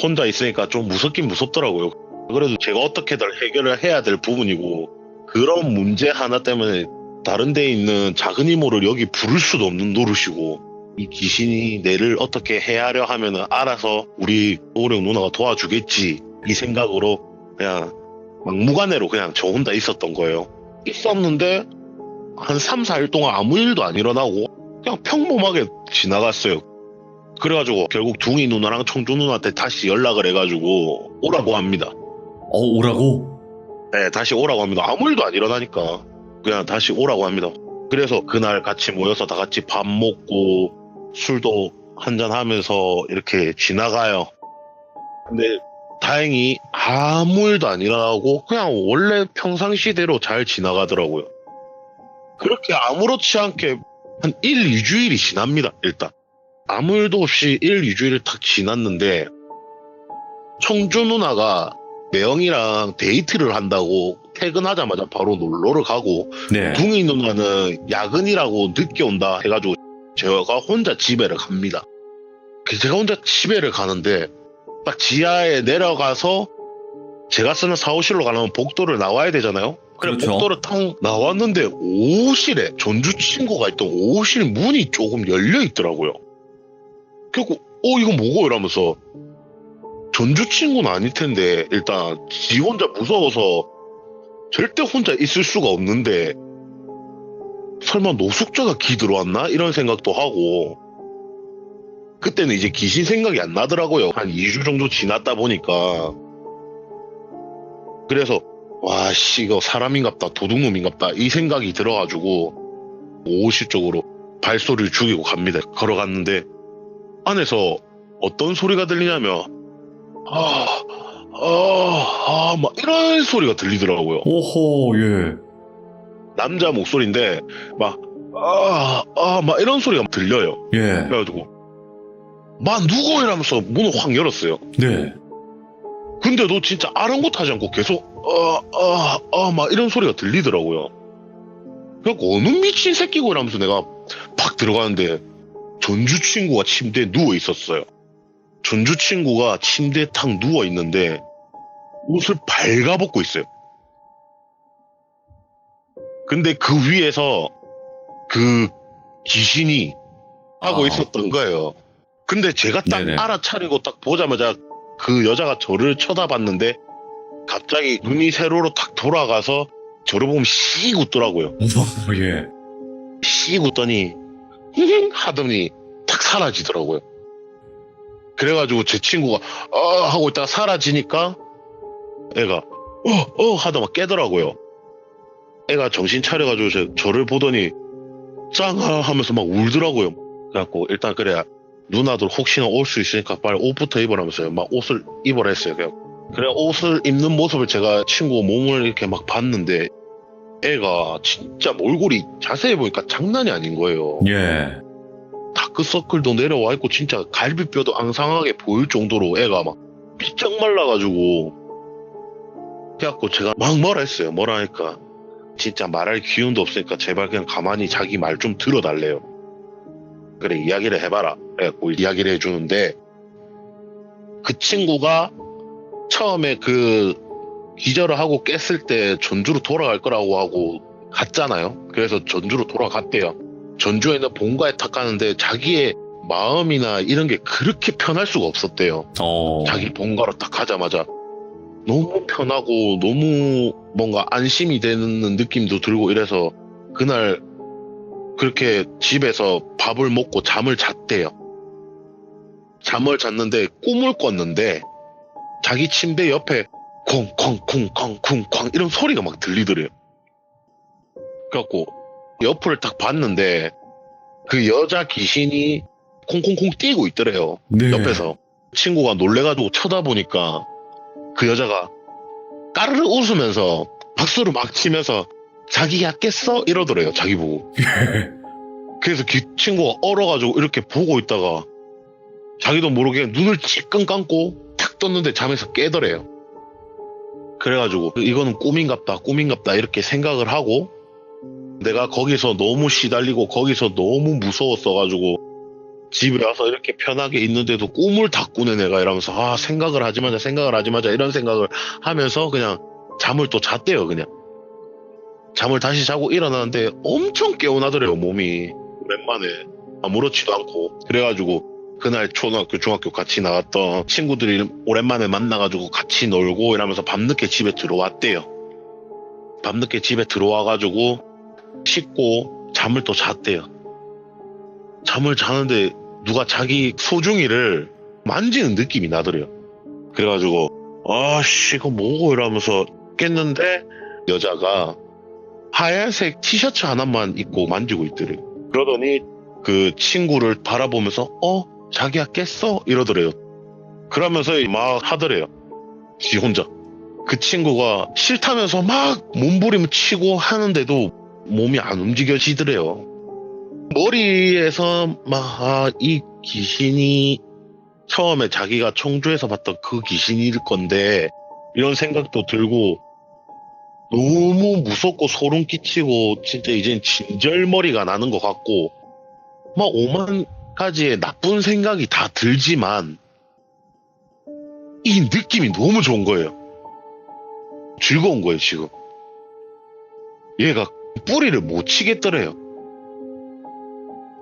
[SPEAKER 2] 혼자 있으니까 좀 무섭긴 무섭더라고요. 그래도 제가 어떻게든 해결을 해야 될 부분이고 그런 문제 하나 때문에 다른 데에 있는 작은 이모를 여기 부를 수도 없는 노릇이고 이 귀신이 내를 어떻게 해하려 하면은 알아서 우리 오령 누나가 도와주겠지 이 생각으로 그냥 막무가내로 그냥 저 혼자 있었던 거예요. 있었는데 한 3, 4일 동안 아무 일도 안 일어나고 그냥 평범하게 지나갔어요. 그래가지고 결국 둥이 누나랑 청주 누나한테 다시 연락을 해가지고 오라고 합니다.
[SPEAKER 1] 오라고?
[SPEAKER 2] 네, 다시 오라고 합니다. 아무 일도 안 일어나니까 그냥 다시 오라고 합니다. 그래서 그날 같이 모여서 다 같이 밥 먹고 술도 한잔 하면서 이렇게 지나가요. 근데 다행히 아무 일도 안 일어나고 그냥 원래 평상시대로 잘 지나가더라고요. 그렇게 아무렇지 않게 한 1, 2주일이 지납니다. 일단 아무 일도 없이 1, 2주일을 탁 지났는데 청주 누나가 매형이랑 데이트를 한다고 퇴근하자마자 바로 놀러를 가고
[SPEAKER 1] 네.
[SPEAKER 2] 둥이 누나는 야근이라고 늦게 온다 해가지고 제가 혼자 집에를 갑니다. 제가 혼자 집에를 가는데 딱 지하에 내려가서 제가 쓰는 사무실로 가려면 복도를 나와야 되잖아요. 그래
[SPEAKER 1] 그렇죠.
[SPEAKER 2] 복도를 탁 나왔는데 오실에 전주 친구가 있던 오실 문이 조금 열려 있더라고요. 그리고 이거 뭐고 이러면서 전주 친구는 아닐 텐데 일단 지 혼자 무서워서 절대 혼자 있을 수가 없는데 설마 노숙자가 기 들어왔나 이런 생각도 하고 그때는 이제 귀신 생각이 안 나더라고요. 한 2주 정도 지났다 보니까. 그래서 와씨 이거 사람인갑다 도둑놈인갑다 이 생각이 들어가지고 오실 쪽으로 발소리를 죽이고 갑니다. 걸어갔는데 안에서 어떤 소리가 들리냐면 막 이런 소리가 들리더라고요.
[SPEAKER 1] 오호, 예.
[SPEAKER 2] 남자 목소리인데 막 이런 소리가 들려요.
[SPEAKER 1] 예.
[SPEAKER 2] 그래가지고 누구 이러면서 문을 확 열었어요.
[SPEAKER 1] 네.
[SPEAKER 2] 근데도 진짜 아랑곳하지 않고 계속 막 이런 소리가 들리더라고요. 그래갖고 어느 미친 새끼고 이러면서 내가 팍 들어가는데 전주 친구가 침대에 누워 있었어요. 전주 친구가 침대에 탁 누워 있는데 옷을 발가벗고 있어요. 근데 그 위에서 그 귀신이 하고 있었던 거예요. 근데 제가 딱
[SPEAKER 1] 네네.
[SPEAKER 2] 알아차리고 딱 보자마자 그 여자가 저를 쳐다봤는데 갑자기 눈이 세로로 탁 돌아가서 저를 보면 씩 웃더라고요.
[SPEAKER 1] 예.
[SPEAKER 2] 씩 웃더니 힝 하더니 탁 사라지더라고요. 그래가지고 제 친구가 하고 있다가 사라지니까 애가 하다 막 깨더라고요. 애가 정신 차려가지고 저를 보더니 짱아 하면서 막 울더라고요. 그래갖고 일단 그래 누나들 혹시나 올 수 있으니까 빨리 옷부터 입으라면서요. 막 옷을 입으라 했어요. 그래 옷을 입는 모습을 제가 친구 몸을 이렇게 막 봤는데 애가 진짜 몰골이 자세히 보니까 장난이 아닌 거예요.
[SPEAKER 1] 예.
[SPEAKER 2] 다크서클도 내려와 있고 진짜 갈비뼈도 앙상하게 보일 정도로 애가 막 피쩍 말라가지고 그래갖고 제가 막 뭐라 했어요. 뭐라 하니까 진짜 말할 기운도 없으니까 제발 그냥 가만히 자기 말 좀 들어달래요. 그래 이야기를 해봐라. 그래갖고 이야기를 해주는데 그 친구가 처음에 그 기절을 하고 깼을 때 전주로 돌아갈 거라고 하고 갔잖아요. 그래서 전주로 돌아갔대요. 전주에 있는 본가에 탁 가는데 자기의 마음이나 이런 게 그렇게 편할 수가 없었대요. 자기 본가로 딱 가자마자 너무 편하고 너무 뭔가 안심이 되는 느낌도 들고 이래서 그날 그렇게 집에서 밥을 먹고 잠을 잤대요. 잠을 잤는데 꿈을 꿨는데 자기 침대 옆에 콩콩콩콩콩콩 이런 소리가 막 들리더래요. 그래갖고 옆을 딱 봤는데 그 여자 귀신이 콩콩콩 뛰고 있더래요.
[SPEAKER 1] 네.
[SPEAKER 2] 옆에서 친구가 놀래가지고 쳐다보니까 그 여자가 까르르 웃으면서 박수를 막 치면서 자기야 깼어? 이러더래요. 자기 보고. 그래서 그 친구가 얼어가지고 이렇게 보고 있다가 자기도 모르게 눈을 찔끔 감고 탁 떴는데 잠에서 깨더래요. 그래가지고 이거는 꿈인갑다 이렇게 생각을 하고 내가 거기서 너무 시달리고 거기서 너무 무서웠어가지고 집에 와서 이렇게 편하게 있는데도 꿈을 다 꾸네 내가 이러면서 생각을 하지 마자 이런 생각을 하면서 그냥 잠을 또 잤대요. 그냥 잠을 다시 자고 일어나는데 엄청 개운하더래요. 몸이 오랜만에 아무렇지도 않고. 그래가지고 그날 초등학교 중학교 같이 나갔던 친구들이 오랜만에 만나가지고 같이 놀고 이러면서 밤늦게 집에 들어왔대요. 밤늦게 집에 들어와가지고 씻고 잠을 또 잤대요. 잠을 자는데 누가 자기 소중이를 만지는 느낌이 나더래요. 그래가지고 아씨 이거 뭐고 이러면서 깼는데 여자가 하얀색 티셔츠 하나만 입고 만지고 있더래요. 그러더니 그 친구를 바라보면서 자기야 깼어? 이러더래요. 그러면서 막 하더래요. 지 혼자. 그 친구가 싫다면서 막 몸부림 치고 하는데도 몸이 안 움직여지더래요. 머리에서 막 이 귀신이 처음에 자기가 청주에서 봤던 그 귀신일 건데 이런 생각도 들고 너무 무섭고 소름 끼치고 진짜 이젠 진절머리가 나는 것 같고 막 오만 가지의 나쁜 생각이 다 들지만 이 느낌이 너무 좋은 거예요. 즐거운 거예요 지금. 얘가 뿌리를 못 치겠더래요.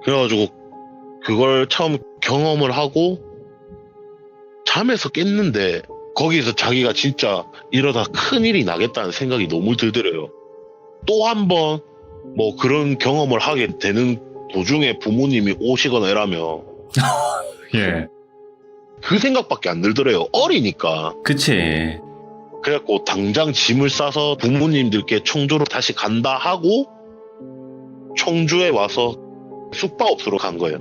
[SPEAKER 2] 그래가지고 그걸 처음 경험을 하고 잠에서 깼는데 거기서 자기가 진짜 이러다 큰일이 나겠다는 생각이 너무 들더래요. 또 한 번 뭐 그런 경험을 하게 되는 도중에 부모님이 오시거나 이러면
[SPEAKER 1] 예.
[SPEAKER 2] 그 생각밖에 안 들더래요. 어리니까.
[SPEAKER 1] 그치.
[SPEAKER 2] 그래갖고 당장 짐을 싸서 부모님들께 청주로 다시 간다 하고 청주에 와서 숙박업소로 간 거예요.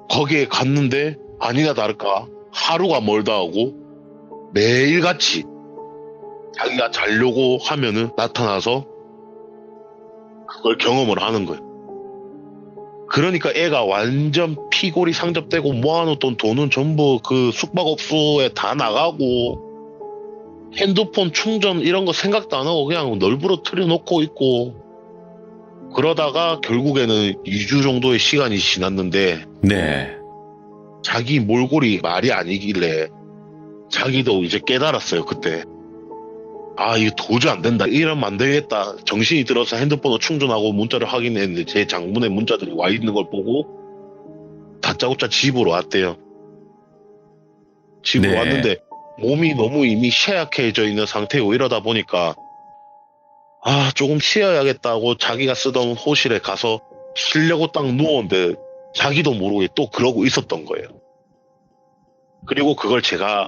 [SPEAKER 2] 거기에 갔는데 아니나 다를까 하루가 멀다 하고 매일같이 자기가 자려고 하면은 나타나서 그걸 경험을 하는 거예요. 그러니까 애가 완전 피골이 상접되고 모아놓던 돈은 전부 그 숙박업소에 다 나가고 핸드폰 충전 이런 거 생각도 안 하고 그냥 널브러 틀어놓고 있고 그러다가 결국에는 2주 정도의 시간이 지났는데
[SPEAKER 1] 네.
[SPEAKER 2] 자기 몰골이 말이 아니길래 자기도 이제 깨달았어요. 그때 이거 도저히 안 된다 이러면 안 되겠다 정신이 들어서 핸드폰을 충전하고 문자를 확인했는데 제 장문의 문자들이 와 있는 걸 보고 다짜고짜 집으로 왔대요. 집으로
[SPEAKER 1] 네.
[SPEAKER 2] 왔는데 몸이 너무 이미 쇠약해져 있는 상태고 이러다 보니까 조금 쉬어야겠다고 자기가 쓰던 호실에 가서 쉬려고 딱 누웠는데 자기도 모르게 또 그러고 있었던 거예요. 그리고 그걸 제가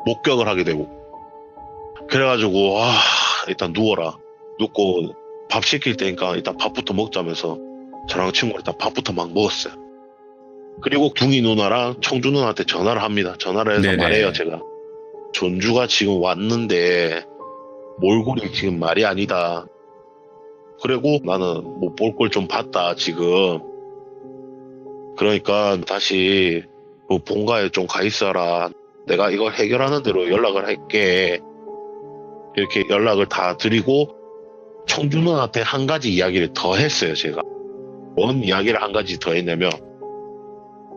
[SPEAKER 2] 목격을 하게 되고 그래가지고 일단 누워라. 눕고 밥 시킬 테니까 일단 밥부터 먹자면서 저랑 친구가 일단 밥부터 막 먹었어요. 그리고 둥이 누나랑 청주 누나한테 전화를 합니다. 전화를 해서
[SPEAKER 1] 네네.
[SPEAKER 2] 말해요. 제가 전주가 지금 왔는데 몰골이 지금 말이 아니다. 그리고 나는 못 볼 걸 좀 봤다 지금. 그러니까 다시 본가에 좀 가 있어라. 내가 이걸 해결하는 대로 연락을 할게. 이렇게 연락을 다 드리고 청주 누나한테 한 가지 이야기를 더 했어요. 제가 뭔 이야기를 한 가지 더 했냐면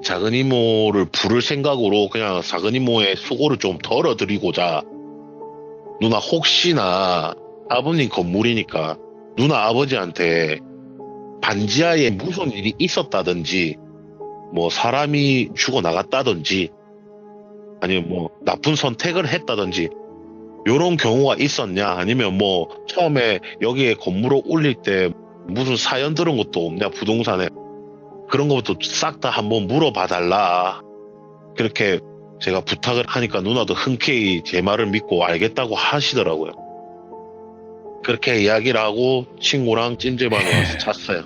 [SPEAKER 2] 작은 이모를 부를 생각으로 그냥 작은 이모의 수고를 좀 덜어드리고자 누나 혹시나 아버님 건물이니까 누나 아버지한테 반지하에 무슨 일이 있었다든지 뭐 사람이 죽어나갔다든지 아니면 뭐 나쁜 선택을 했다든지 요런 경우가 있었냐 아니면 뭐 처음에 여기에 건물을 올릴 때 무슨 사연 들은 것도 없냐 부동산에 그런 것부터 싹 다 한번 물어봐 달라. 그렇게 제가 부탁을 하니까 누나도 흔쾌히 제 말을 믿고 알겠다고 하시더라고요. 그렇게 이야기를 하고 친구랑 찜질방에 와서 잤어요.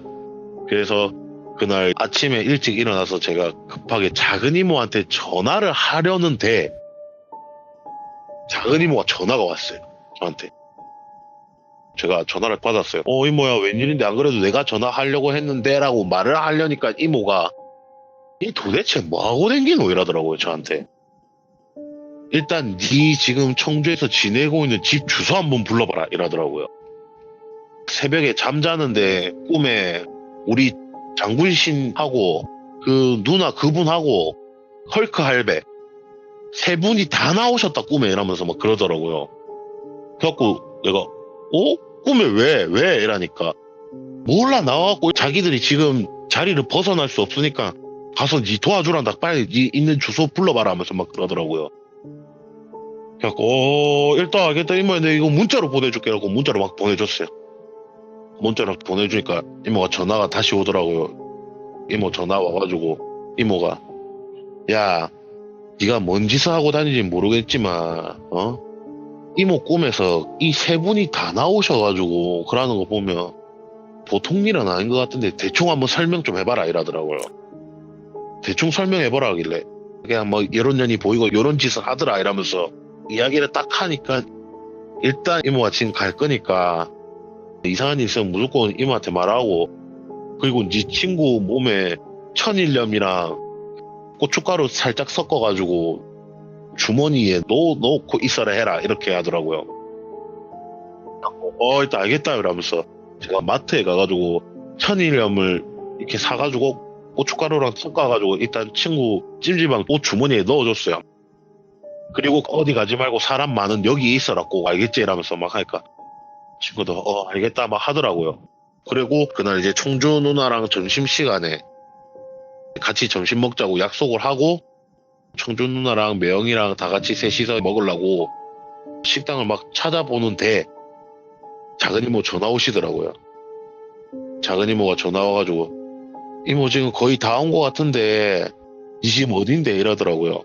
[SPEAKER 2] 그래서 그날 아침에 일찍 일어나서 제가 급하게 작은 이모한테 전화를 하려는데 작은 이모가 전화가 왔어요. 저한테. 제가 전화를 받았어요. 이모야 웬일인데 안 그래도 내가 전화하려고 했는데 라고 말을 하려니까 이모가 이 도대체 뭐하고 댕기노 이러더라고요 저한테. 일단 네 지금 청주에서 지내고 있는 집 주소 한번 불러봐라 이러더라고요. 새벽에 잠자는데 꿈에 우리 장군신하고 그 누나 그분하고 헐크 할배 세 분이 다 나오셨다 꿈에 이러면서 막 그러더라고요. 그래갖고 내가 꿈에 왜 이러니까 몰라 나와갖고 자기들이 지금 자리를 벗어날 수 없으니까 가서 니 도와주란다 빨리 니 있는 주소 불러봐라 하면서 막 그러더라고요. 그래갖고 일단 알겠다 이모야 내가 이거 문자로 보내줄게 라고 문자로 막 보내줬어요. 문자로 보내주니까 이모가 전화가 다시 오더라고요. 이모 전화 와가지고 이모가 야 네가 뭔 짓을 하고 다니는지 모르겠지만 이모 꿈에서 이 세 분이 다 나오셔가지고 그러는 거 보면 보통 일은 아닌 것 같은데 대충 한번 설명 좀 해봐라 이러더라고요. 대충 설명해보라 하길래 그냥 뭐 이런 년이 보이고 이런 짓을 하더라 이러면서 이야기를 딱 하니까 일단 이모가 지금 갈 거니까 이상한 일 있으면 무조건 이모한테 말하고 그리고 네 친구 몸에 천일염이랑 고춧가루 살짝 섞어가지고 주머니에 넣고 있어라 해라 이렇게 하더라고요. 일단 알겠다 이러면서 제가 마트에 가가지고 천일염을 이렇게 사가지고 고춧가루랑 섞어가지고 일단 친구 찜질방 옷 주머니에 넣어줬어요. 그리고 어디 가지 말고 사람 많은 여기에 있어라 꼭 알겠지 이러면서 막 하니까 친구도 알겠다 막 하더라고요. 그리고 그날 이제 청주 누나랑 점심시간에 같이 점심 먹자고 약속을 하고 청주 누나랑 매영이랑 다 같이 셋이서 먹으려고 식당을 막 찾아보는데 작은 이모 전화 오시더라고요. 작은 이모가 전화 와가지고 이모 지금 거의 다 온 것 같은데 이 집 어딘데 이러더라고요.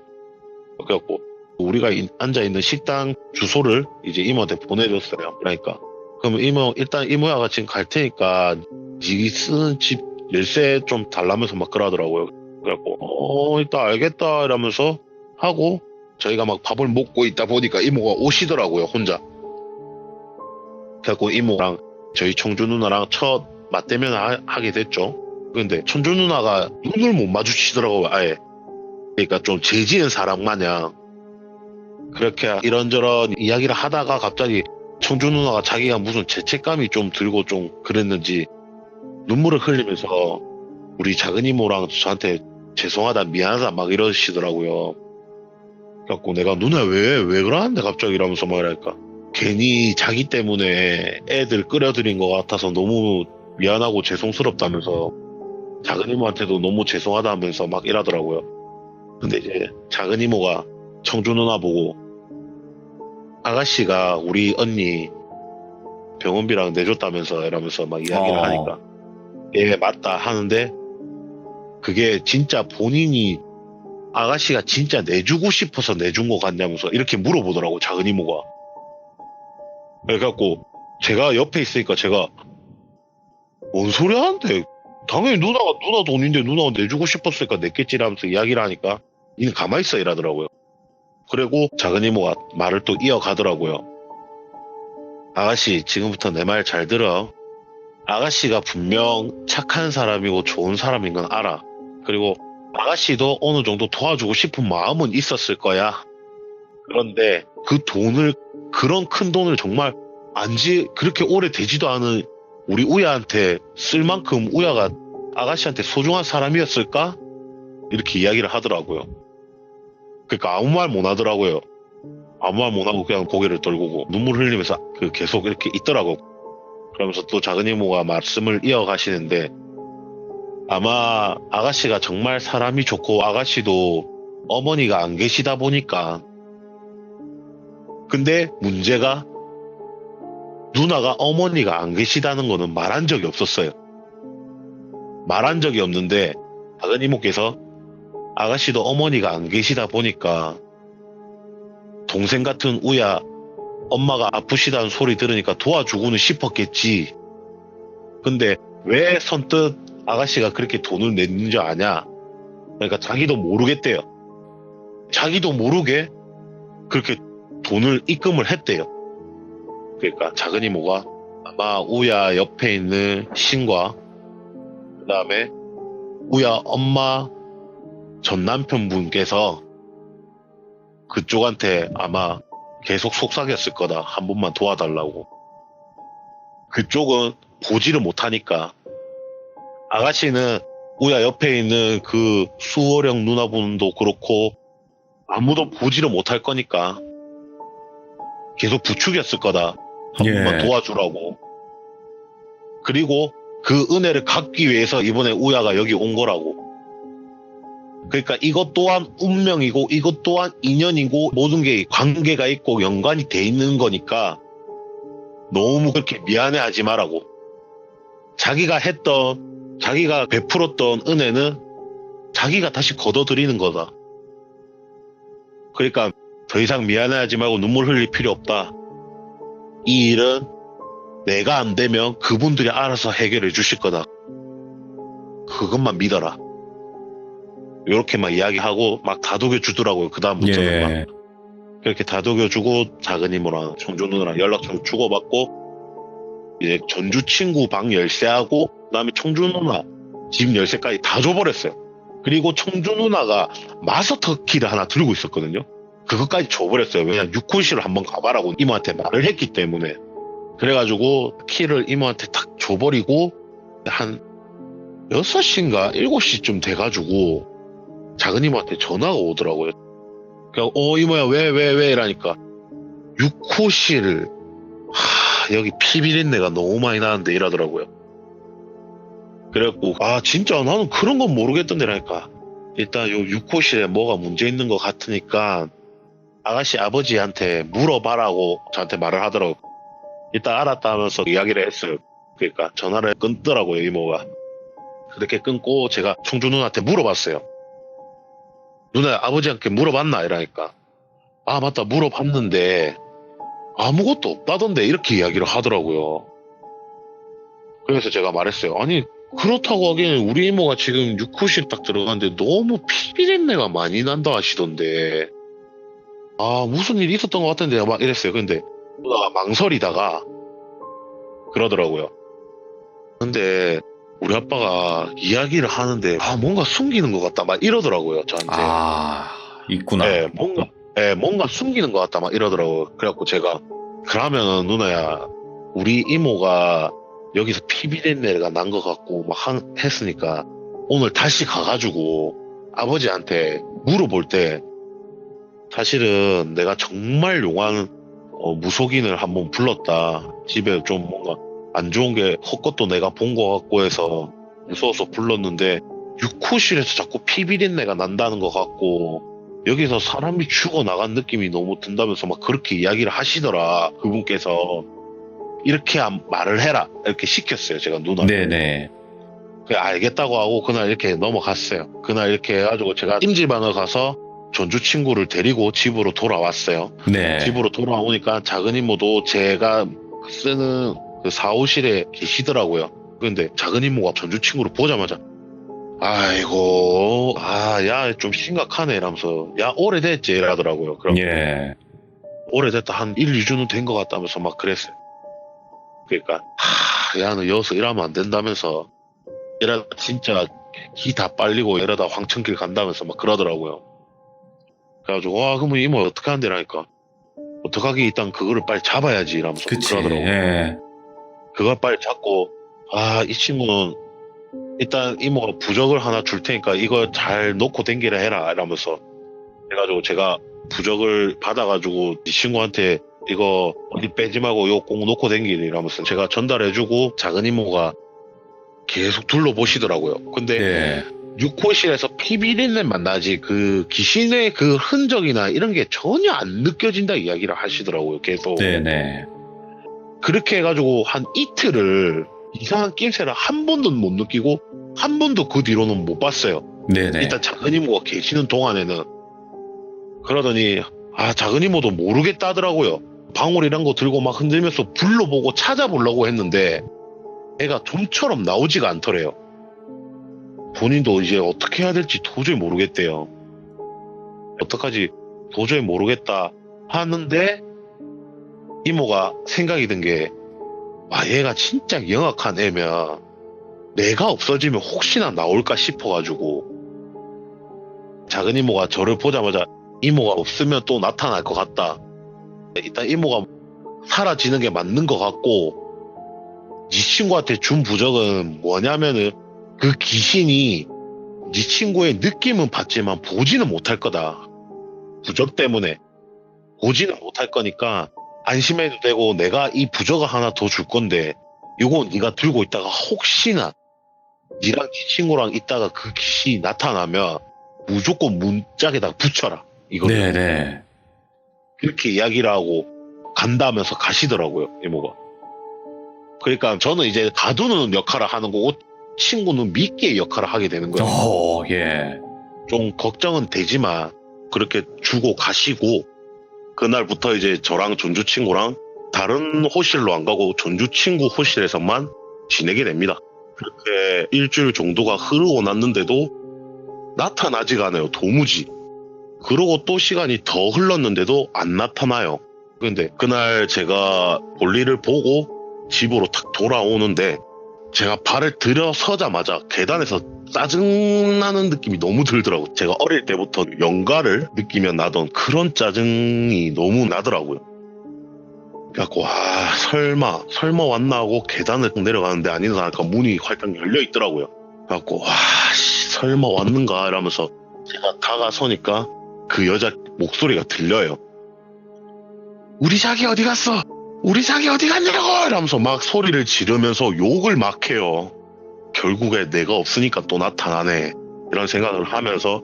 [SPEAKER 2] 그래갖고 우리가 앉아있는 식당 주소를 이제 이모한테 보내줬어요. 그러니까 그럼 이모 일단 이모야가 지금 갈 테니까 니 쓰는 집 열쇠 좀 달라면서 막 그러더라고요. 그래갖고 일단 알겠다 이러면서 하고 저희가 막 밥을 먹고 있다 보니까 이모가 오시더라고요 혼자. 그래갖고 이모랑 저희 청주 누나랑 첫 맞대면 하게 됐죠. 근데 청주 누나가 눈을 못 마주치더라고요 아예. 그러니까 좀 죄지은 사람 마냥 그렇게 이런저런 이야기를 하다가 갑자기 청주 누나가 자기가 무슨 죄책감이 좀 들고 좀 그랬는지 눈물을 흘리면서 우리 작은 이모랑 저한테 죄송하다 미안하다 막 이러시더라고요. 그래갖고 내가 누나 왜 그러는데 갑자기 이러면서 막 이러니까 괜히 자기 때문에 애들 끌어들인 것 같아서 너무 미안하고 죄송스럽다면서 작은 이모한테도 너무 죄송하다 하면서 막 이러더라고요. 근데 이제 작은 이모가 청주 누나 보고 아가씨가 우리 언니 병원비랑 내줬다면서 이러면서 막 이야기를 하니까 예 맞다 하는데 그게 진짜 본인이 아가씨가 진짜 내주고 싶어서 내준 것 같냐면서 이렇게 물어보더라고 작은 이모가. 그래갖고 제가 옆에 있으니까 제가 뭔 소리 하는데 당연히 누나 돈인데 누나가 내주고 싶었으니까 냈겠지라면서 이야기를 하니까 니는 가만히 있어 이러더라고요. 그리고 작은 이모가 말을 또 이어가더라고요. 아가씨 지금부터 내 말 잘 들어. 아가씨가 분명 착한 사람이고 좋은 사람인 건 알아. 그리고 아가씨도 어느 정도 도와주고 싶은 마음은 있었을 거야. 그런데 그 돈을 그런 큰 돈을 정말 그렇게 오래 되지도 않은 우리 우야한테 쓸 만큼 우야가 아가씨한테 소중한 사람이었을까? 이렇게 이야기를 하더라고요. 그러니까 아무 말 못 하더라고요. 아무 말 못 하고 그냥 고개를 떨구고 눈물 흘리면서 계속 이렇게 있더라고. 그러면서 또 작은 이모가 말씀을 이어가시는데 아마 아가씨가 정말 사람이 좋고 아가씨도 어머니가 안 계시다 보니까 근데 문제가 누나가 어머니가 안 계시다는 거는 말한 적이 없었어요. 말한 적이 없는데 작은 이모께서 아가씨도 어머니가 안 계시다 보니까 동생 같은 우야 엄마가 아프시다는 소리 들으니까 도와주고는 싶었겠지. 근데 왜 선뜻 아가씨가 그렇게 돈을 냈는지 아냐? 그러니까 자기도 모르겠대요. 자기도 모르게 그렇게 돈을 입금을 했대요. 그러니까 작은 이모가 아마 우야 옆에 있는 신과 그 다음에 우야 엄마 전 남편분께서 그쪽한테 아마 계속 속삭였을 거다. 한 번만 도와달라고. 그쪽은 보지를 못하니까 아가씨는 우야 옆에 있는 그 수호령 누나분도 그렇고 아무도 보지를 못할 거니까 계속 부추겼을 거다. 한
[SPEAKER 1] 예.
[SPEAKER 2] 번만 도와주라고. 그리고 그 은혜를 갚기 위해서 이번에 우야가 여기 온 거라고. 그러니까 이것 또한 운명이고 이것 또한 인연이고 모든 게 관계가 있고 연관이 돼 있는 거니까 너무 그렇게 미안해하지 말라고. 자기가 베풀었던 은혜는 자기가 다시 걷어들이는 거다. 그러니까 더 이상 미안해하지 말고 눈물 흘릴 필요 없다. 이 일은 내가 안 되면 그분들이 알아서 해결해 주실 거다. 그것만 믿어라. 이렇게 막 이야기하고 막 다독여 주더라고요. 그 다음부터는 막.
[SPEAKER 1] 예.
[SPEAKER 2] 그렇게 다독여 주고 작은 이모랑 청주 누나랑 연락처 주고받고 이제 전주 친구 방 열쇠하고 그다음에 청주 누나 집 열쇠까지 다 줘버렸어요. 그리고 청주 누나가 마스터 키를 하나 들고 있었거든요. 그것까지 줘버렸어요. 왜냐면 6호실을 한번 가봐라고 이모한테 말을 했기 때문에. 그래가지고 키를 이모한테 탁 줘버리고 한 6시인가 7시쯤 돼가지고 작은 이모한테 전화가 오더라고요. 그냥 이모야 왜 이라니까 6호실 여기 피 비린내가 너무 많이 나는데 이러더라고요. 그래갖고 진짜 나는 그런 건 모르겠던데라니까. 일단 요 6호실에 뭐가 문제 있는 것 같으니까 아가씨 아버지한테 물어봐라고 저한테 말을 하더라고요. 일단 알았다 하면서 이야기를 했어요. 그러니까 전화를 끊더라고요 이모가. 그렇게 끊고 제가 청주 누나한테 물어봤어요. 누나 아버지한테 물어봤나 이러니까 맞다 물어봤는데 아무것도 없다던데 이렇게 이야기를 하더라고요. 그래서 제가 말했어요. 아니 그렇다고 하기에는 우리 이모가 지금 6호실 딱 들어갔는데 너무 피비린내가 많이 난다 하시던데 무슨 일이 있었던 것 같은데 막 이랬어요. 근데 누나가 망설이다가 그러더라고요. 근데 우리 아빠가 이야기를 하는데 뭔가 숨기는 것 같다 막 이러더라고요 저한테.
[SPEAKER 1] 있구나.
[SPEAKER 2] 뭔가 숨기는 것 같다 막 이러더라고요. 그래갖고 제가 그러면 누나야 우리 이모가 여기서 피비린내가 난 것 같고 막 했으니까 오늘 다시 가가지고 아버지한테 물어볼 때 사실은 내가 정말 용한 무속인을 한번 불렀다. 집에 좀 뭔가 안 좋은 게 헛것도 내가 본 것 같고 해서 무서워서 불렀는데 6호실에서 자꾸 피비린내가 난다는 것 같고 여기서 사람이 죽어나간 느낌이 너무 든다면서 막 그렇게 이야기를 하시더라. 그분께서 이렇게 말을 해라 이렇게 시켰어요. 제가 누나.
[SPEAKER 1] 네네.
[SPEAKER 2] 알겠다고 하고 그날 이렇게 넘어갔어요. 그날 이렇게 해가지고 제가 찜질방을 가서 전주 친구를 데리고 집으로 돌아왔어요.
[SPEAKER 1] 네.
[SPEAKER 2] 집으로 돌아오니까 작은 이모도 제가 쓰는 그 사무실에 계시더라고요. 근데 작은 이모가 전주 친구를 보자마자 아이고 야 좀 심각하네 이러면서 야 오래됐지 이러더라고요. 그럼
[SPEAKER 1] 예.
[SPEAKER 2] 오래됐다 한 1, 2주는 된 것 같다면서 막 그랬어요. 그러니까 야 너 여기서 일하면 안 된다면서 이러다 진짜 기 다 빨리고 이러다 황천길 간다면서 막 그러더라고요. 그래가지고 그러면 이모 어떻게 한대라니까 어떡하기 일단 그거를 빨리 잡아야지 이러면서
[SPEAKER 1] 그치.
[SPEAKER 2] 그러더라고요.
[SPEAKER 1] 예.
[SPEAKER 2] 그걸 빨리 잡고 이 친구는 일단 이모가 부적을 하나 줄 테니까 이거 잘 놓고 댕기라 해라 이러면서 해가지고 제가 부적을 받아가지고 이 친구한테 이거 어디 빼지 말고 이거 꼭 놓고 댕기라 이러면서 제가 전달해주고 작은 이모가 계속 둘러보시더라고요. 근데
[SPEAKER 1] 예.
[SPEAKER 2] 6호실에서 피비린내만 나지 그 귀신의 그 흔적이나 이런 게 전혀 안 느껴진다 이야기를 하시더라고요. 계속.
[SPEAKER 1] 네네.
[SPEAKER 2] 그렇게 해가지고 한 이틀을 이상한 낌새를 한 번도 못 느끼고 한 번도 그 뒤로는 못 봤어요.
[SPEAKER 1] 네네.
[SPEAKER 2] 일단 작은 이모가 계시는 동안에는. 그러더니 작은 이모도 모르겠다 하더라고요. 방울 이란 거 들고 막 흔들면서 불러보고 찾아보려고 했는데 애가 좀처럼 나오지가 않더래요. 본인도 이제 어떻게 해야 될지 도저히 모르겠대요. 어떡하지 도저히 모르겠다 하는데 이모가 생각이 든 게, 와, 얘가 진짜 영악한 애면 내가 없어지면 혹시나 나올까 싶어가지고 작은 이모가 저를 보자마자 이모가 없으면 또 나타날 것 같다. 일단 이모가 사라지는 게 맞는 것 같고, 네 친구한테 준 부적은 뭐냐면은 그 귀신이 네 친구의 느낌은 받지만 보지는 못할 거다. 부적 때문에 보지는 못할 거니까 안심해도 되고, 내가 이 부적을 하나 더 줄 건데 이거 네가 들고 있다가 혹시나 니랑 네 친구랑 있다가 그 귀신이 나타나면 무조건 문짝에다 붙여라. 이거
[SPEAKER 1] 네네.
[SPEAKER 2] 그렇게 이야기를 하고 간다면서 가시더라고요, 이모가. 그러니까 저는 이제 가두는 역할을 하는 거고 친구는 미끼의 역할을 하게 되는 거예요.
[SPEAKER 1] 예.
[SPEAKER 2] 좀 걱정은 되지만 그렇게 주고 가시고, 그날부터 이제 저랑 전주 친구랑 다른 호실로 안 가고 전주 친구 호실에서만 지내게 됩니다. 그렇게 일주일 정도가 흐르고 났는데도 나타나지가 않아요, 도무지. 그러고 또 시간이 더 흘렀는데도 안 나타나요. 근데 그날 제가 볼일을 보고 집으로 탁 돌아오는데 제가 발을 들여서자마자 계단에서 짜증나는 느낌이 너무 들더라고요. 제가 어릴 때부터 영가를 느끼면 나던 그런 짜증이 너무 나더라고요. 그래갖고 와, 설마 왔나 하고 계단을 내려가는데 아니다 하니까 문이 활짝 열려 있더라고요. 그래갖고 와, 설마 왔는가 이러면서 제가 다가서니까 그 여자 목소리가 들려요. 우리 자기 어디 갔어? 우리 자기 어디 갔냐고! 이러면서 막 소리를 지르면서 욕을 막 해요. 결국에 내가 없으니까 또 나타나네. 이런 생각을 하면서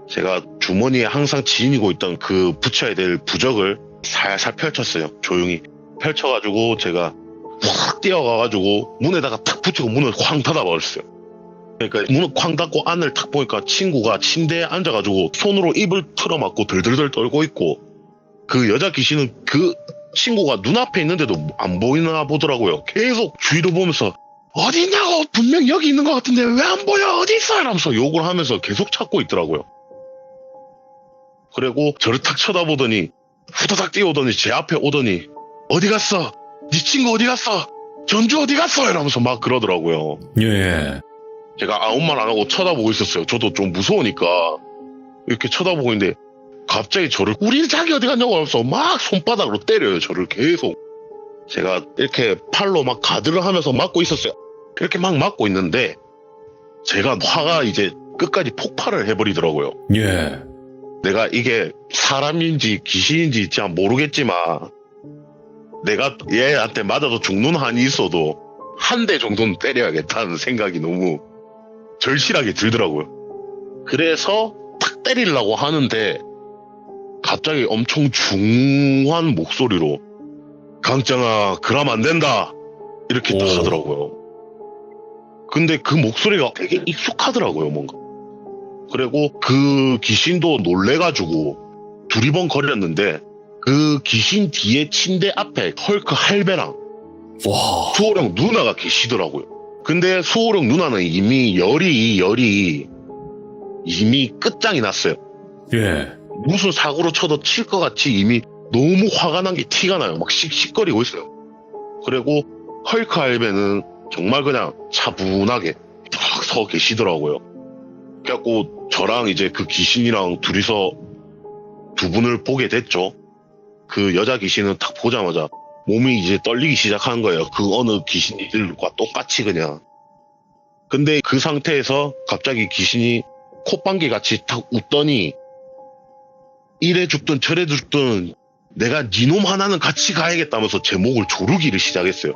[SPEAKER 2] 제가 주머니에 항상 지니고 있던 그 붙여야 될 부적을 살살 펼쳤어요. 조용히 펼쳐가지고 제가 확 뛰어가가지고 문에다가 탁 붙이고 문을 쾅 닫아버렸어요. 그러니까 문을 쾅 닫고 안을 탁 보니까 친구가 침대에 앉아가지고 손으로 입을 틀어막고 들들들 떨고 있고, 그 여자 귀신은 그 친구가 눈앞에 있는데도 안 보이나 보더라고요. 계속 주위를 보면서 어디 있냐고, 분명 여기 있는 것 같은데 왜 안 보여, 어디 있어, 이러면서 욕을 하면서 계속 찾고 있더라고요. 그리고 저를 탁 쳐다보더니 후다닥 뛰어오더니 제 앞에 오더니 어디 갔어? 네 친구 어디 갔어? 전주 어디 갔어? 이러면서 막 그러더라고요.
[SPEAKER 1] 예.
[SPEAKER 2] 제가 아무 말 안 하고 쳐다보고 있었어요. 저도 좀 무서우니까 이렇게 쳐다보고 있는데 갑자기 저를 우리 자기 어디 갔냐고 하면서 막 손바닥으로 때려요. 저를 계속. 제가 이렇게 팔로 막 가드를 하면서 맞고 있었어요. 이렇게 막 맞고 있는데 제가 화가 이제 끝까지 폭발을 해버리더라고요.
[SPEAKER 1] 예.
[SPEAKER 2] 내가 이게 사람인지 귀신인지 잘 모르겠지만 내가 얘한테 맞아도 죽는 한이 있어도 한 대 정도는 때려야겠다는 생각이 너무 절실하게 들더라고요. 그래서 탁 때리려고 하는데 갑자기 엄청 중후한 목소리로 강짱아 그러면 안 된다 이렇게 딱 하더라고요. 근데 그 목소리가 되게 익숙하더라고요, 뭔가. 그리고 그 귀신도 놀래가지고 두리번 거렸는데 그 귀신 뒤에 침대 앞에 헐크 할배랑
[SPEAKER 1] 와.
[SPEAKER 2] 수호령 누나가 계시더라고요. 근데 수호령 누나는 이미 열이 이미 끝장이 났어요.
[SPEAKER 1] 예.
[SPEAKER 2] 무슨 사고로 쳐도 칠 것 같이 이미 너무 화가 난 게 티가 나요. 막 씩씩거리고 있어요. 그리고 헐크 할배는 정말 그냥 차분하게 딱 서 계시더라고요. 그래갖고 저랑 이제 그 귀신이랑 둘이서 두 분을 보게 됐죠. 그 여자 귀신은 딱 보자마자 몸이 이제 떨리기 시작한 거예요. 그 어느 귀신들과 똑같이 그냥. 근데 그 상태에서 갑자기 귀신이 콧방귀 같이 탁 웃더니 이래 죽든 저래 죽든 내가 니놈 하나는 같이 가야겠다면서 제 목을 조르기를 시작했어요.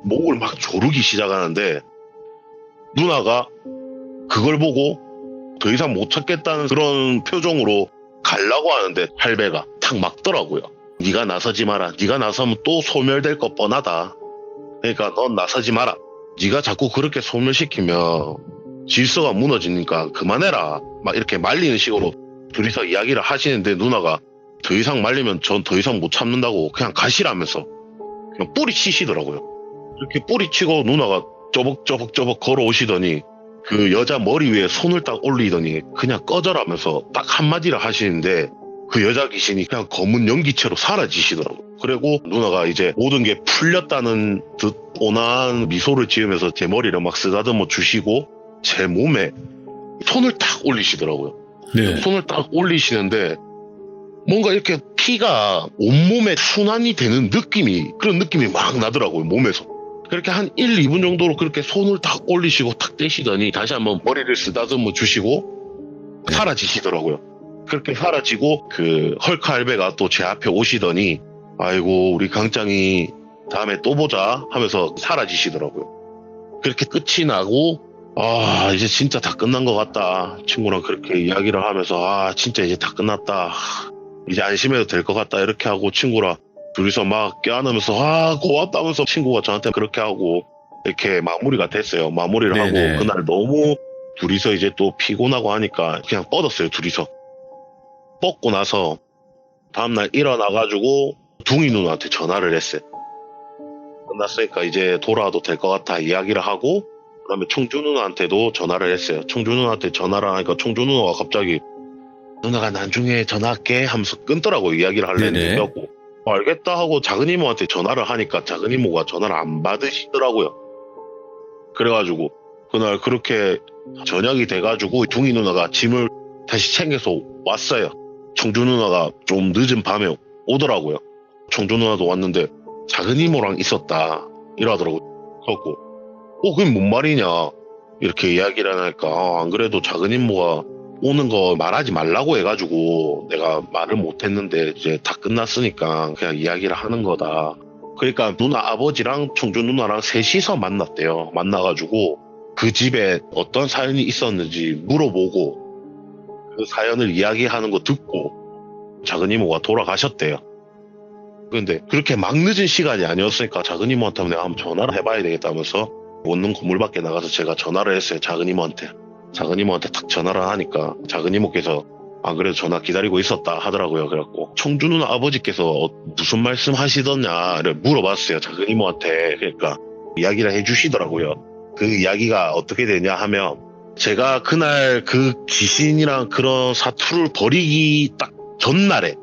[SPEAKER 2] 목을 막 조르기 시작하는데 누나가 그걸 보고 더 이상 못 참겠다는 그런 표정으로 가려고 하는데 할배가 탁 막더라고요. 네가 나서지 마라. 네가 나서면 또 소멸될 것 뻔하다. 그러니까 넌 나서지 마라. 네가 자꾸 그렇게 소멸시키면 질서가 무너지니까 그만해라. 막 이렇게 말리는 식으로 둘이서 이야기를 하시는데 누나가 더 이상 말리면 전 더 이상 못 참는다고 그냥 가시라면서 그냥 뿌리치시더라고요. 이렇게 뿌리치고 누나가 쪼벅쪼벅 걸어오시더니 그 여자 머리 위에 손을 딱 올리더니 그냥 꺼져라면서 딱 한마디를 하시는데 그 여자 귀신이 그냥 검은 연기체로 사라지시더라고요. 그리고 누나가 이제 모든 게 풀렸다는 듯 온화한 미소를 지으면서 제 머리를 막 쓰다듬어 주시고 제 몸에 손을 탁 올리시더라고요.
[SPEAKER 1] 네.
[SPEAKER 2] 손을 딱 올리시는데 뭔가 이렇게 피가 온몸에 순환이 되는 그런 느낌이 막 나더라고요, 몸에서. 그렇게 한 1, 2분 정도로 그렇게 손을 탁 올리시고 탁 떼시더니 다시 한번 머리를 쓰다듬어 주시고
[SPEAKER 1] 네.
[SPEAKER 2] 사라지시더라고요. 그렇게 사라지고 그 헐크 할배가 또 제 앞에 오시더니 아이고 우리 강짱이 다음에 또 보자 하면서 사라지시더라고요. 그렇게 끝이 나고 아 이제 진짜 다 끝난 것 같다. 친구랑 그렇게 이야기를 하면서 아 진짜 이제 다 끝났다. 이제 안심해도 될 것 같다 이렇게 하고 친구랑 둘이서 막 껴안으면서 아 고맙다면서 친구가 저한테 그렇게 하고 이렇게 마무리가 됐어요. 마무리를
[SPEAKER 1] 네네.
[SPEAKER 2] 하고 그날 너무 둘이서 이제 또 피곤하고 하니까 그냥 뻗었어요. 둘이서 뻗고 나서 다음날 일어나가지고 둥이 누나한테 전화를 했어요. 끝났으니까 이제 돌아와도 될 것 같아 이야기를 하고 그다음에 청주 누나한테도 전화를 했어요. 청주 누나한테 전화를 하니까 청주 누나가 갑자기 누나가 나중에 전화할게 하면서 끊더라고요. 이야기를 하려는데
[SPEAKER 1] 네네.
[SPEAKER 2] 그래갖고 알겠다 하고 작은 이모한테 전화를 하니까 작은 이모가 전화를 안 받으시더라고요. 그래가지고 그날 그렇게 저녁이 돼가지고 둥이 누나가 짐을 다시 챙겨서 왔어요. 청주 누나가 좀 늦은 밤에 오더라고요. 청주 누나도 왔는데 작은 이모랑 있었다 이러더라고요. 그래갖고 그게 뭔 말이냐 이렇게 이야기를 하니까 안 그래도 작은 이모가 오는 거 말하지 말라고 해가지고 내가 말을 못했는데 이제 다 끝났으니까 그냥 이야기를 하는 거다. 그러니까 누나 아버지랑 청주 누나랑 셋이서 만났대요. 만나가지고 그 집에 어떤 사연이 있었는지 물어보고 그 사연을 이야기하는 거 듣고 작은 이모가 돌아가셨대요. 근데 그렇게 막 늦은 시간이 아니었으니까 작은 이모한테 내가 한번 전화를 해봐야 되겠다면서 원룸 건물 밖에 나가서 제가 전화를 했어요. 작은 이모한테. 작은 이모한테 탁 전화를 하니까 작은 이모께서 안 그래도 전화 기다리고 있었다 하더라고요. 그래갖고 청주 누나 아버지께서 무슨 말씀 하시더냐를 물어봤어요. 작은 이모한테. 그러니까 이야기를 해주시더라고요. 그 이야기가 어떻게 되냐 하면 제가 그날 그 귀신이랑 그런 사투를 벌이기 딱 전날에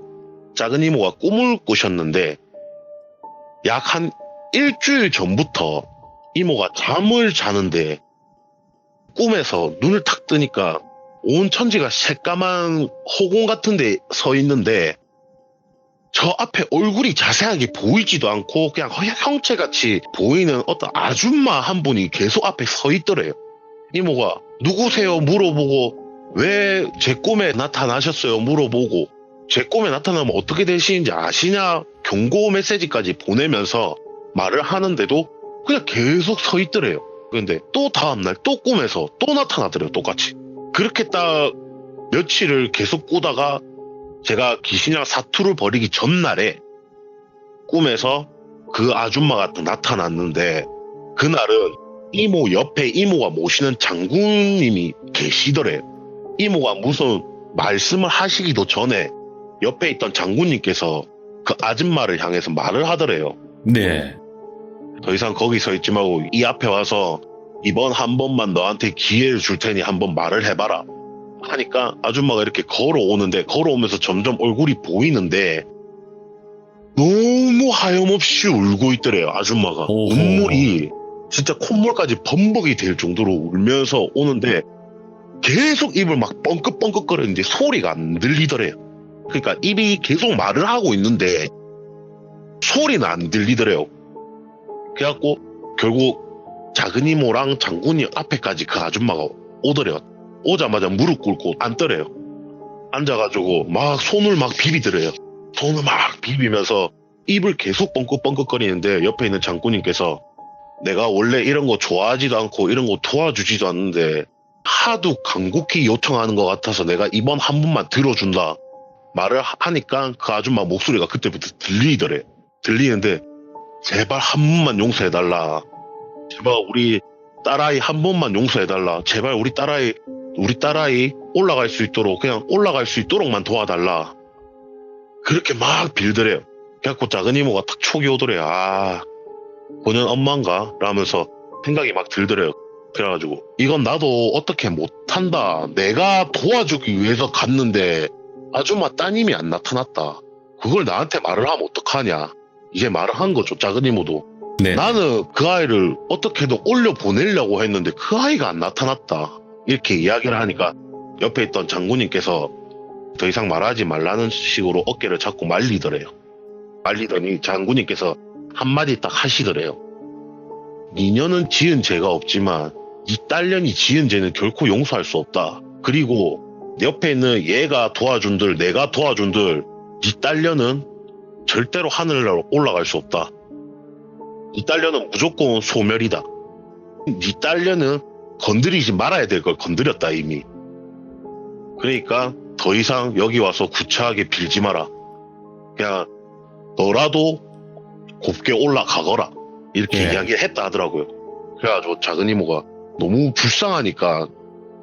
[SPEAKER 2] 작은 이모가 꿈을 꾸셨는데 약 한 일주일 전부터 이모가 잠을 자는데 꿈에서 눈을 탁 뜨니까 온 천지가 새까만 허공 같은 데 서 있는데 저 앞에 얼굴이 자세하게 보이지도 않고 그냥 형체같이 보이는 어떤 아줌마 한 분이 계속 앞에 서 있더래요. 이모가 누구세요 물어보고 왜 제 꿈에 나타나셨어요 물어보고 제 꿈에 나타나면 어떻게 되시는지 아시냐 경고 메시지까지 보내면서 말을 하는데도 그냥 계속 서 있더래요. 근데 또 다음날 또 꿈에서 또 나타나더래요. 똑같이. 그렇게 딱 며칠을 계속 꾸다가 제가 귀신이랑 사투를 벌이기 전날에 꿈에서 그 아줌마가 또 나타났는데 그날은 이모 옆에 이모가 모시는 장군님이 계시더래요. 이모가 무슨 말씀을 하시기도 전에 옆에 있던 장군님께서 그 아줌마를 향해서 말을 하더래요.
[SPEAKER 1] 네.
[SPEAKER 2] 더 이상 거기 서 있지 말고 이 앞에 와서 이번 한 번만 너한테 기회를 줄 테니 한번 말을 해봐라 하니까 아줌마가 이렇게 걸어오는데 걸어오면서 점점 얼굴이 보이는데 너무 하염없이 울고 있더래요. 아줌마가.
[SPEAKER 1] 오호.
[SPEAKER 2] 눈물이 진짜 콧물까지 범벅이 될 정도로 울면서 오는데 계속 입을 막 뻥긋뻥긋거리는데 소리가 안 들리더래요. 그러니까 입이 계속 말을 하고 있는데 소리는 안 들리더래요. 그래갖고 결국 작은 이모랑 장군이 앞에까지 그 아줌마가 오더래요. 오자마자 무릎 꿇고 앉더래요. 앉아가지고 막 손을 막 비비더래요. 손을 막 비비면서 입을 계속 뻥긋뻥긋거리는데 옆에 있는 장군님께서 내가 원래 이런 거 좋아하지도 않고 이런 거 도와주지도 않는데 하도 간곡히 요청하는 것 같아서 내가 이번 한 번만 들어준다 말을 하니까 그 아줌마 목소리가 그때부터 들리더래. 들리는데 제발 한 번만 용서해달라. 제발 우리 딸아이 한 번만 용서해달라. 제발 우리 딸아이 올라갈 수 있도록 그냥 올라갈 수 있도록만 도와달라. 그렇게 막 빌더래요. 그래갖고 작은 이모가 탁 촉이 오더래요. 아 본연 엄마인가? 라면서 생각이 막 들더래요. 그래가지고 이건 나도 어떻게 못한다. 내가 도와주기 위해서 갔는데 아줌마 따님이 안 나타났다. 그걸 나한테 말을 하면 어떡하냐. 이제 말을 한 거죠, 작은 이모도.
[SPEAKER 1] 네.
[SPEAKER 2] 나는 그 아이를 어떻게든 올려보내려고 했는데 그 아이가 안 나타났다. 이렇게 이야기를 하니까 옆에 있던 장군님께서 더 이상 말하지 말라는 식으로 어깨를 잡고 말리더래요. 말리더니 장군님께서 한마디 딱 하시더래요. 니녀는 지은 죄가 없지만 니 딸년이 지은 죄는 결코 용서할 수 없다. 그리고 내 옆에 있는 얘가 도와준들, 내가 도와준들, 니 딸년은 절대로 하늘나라로 올라갈 수 없다. 니 딸년은 무조건 소멸이다. 니 딸년은 건드리지 말아야 될 걸 건드렸다 이미. 그러니까 더 이상 여기 와서 구차하게 빌지 마라. 그냥 너라도 곱게 올라가거라. 이렇게
[SPEAKER 1] 예.
[SPEAKER 2] 이야기를 했다 하더라고요. 그래가지고 작은 이모가 너무 불쌍하니까,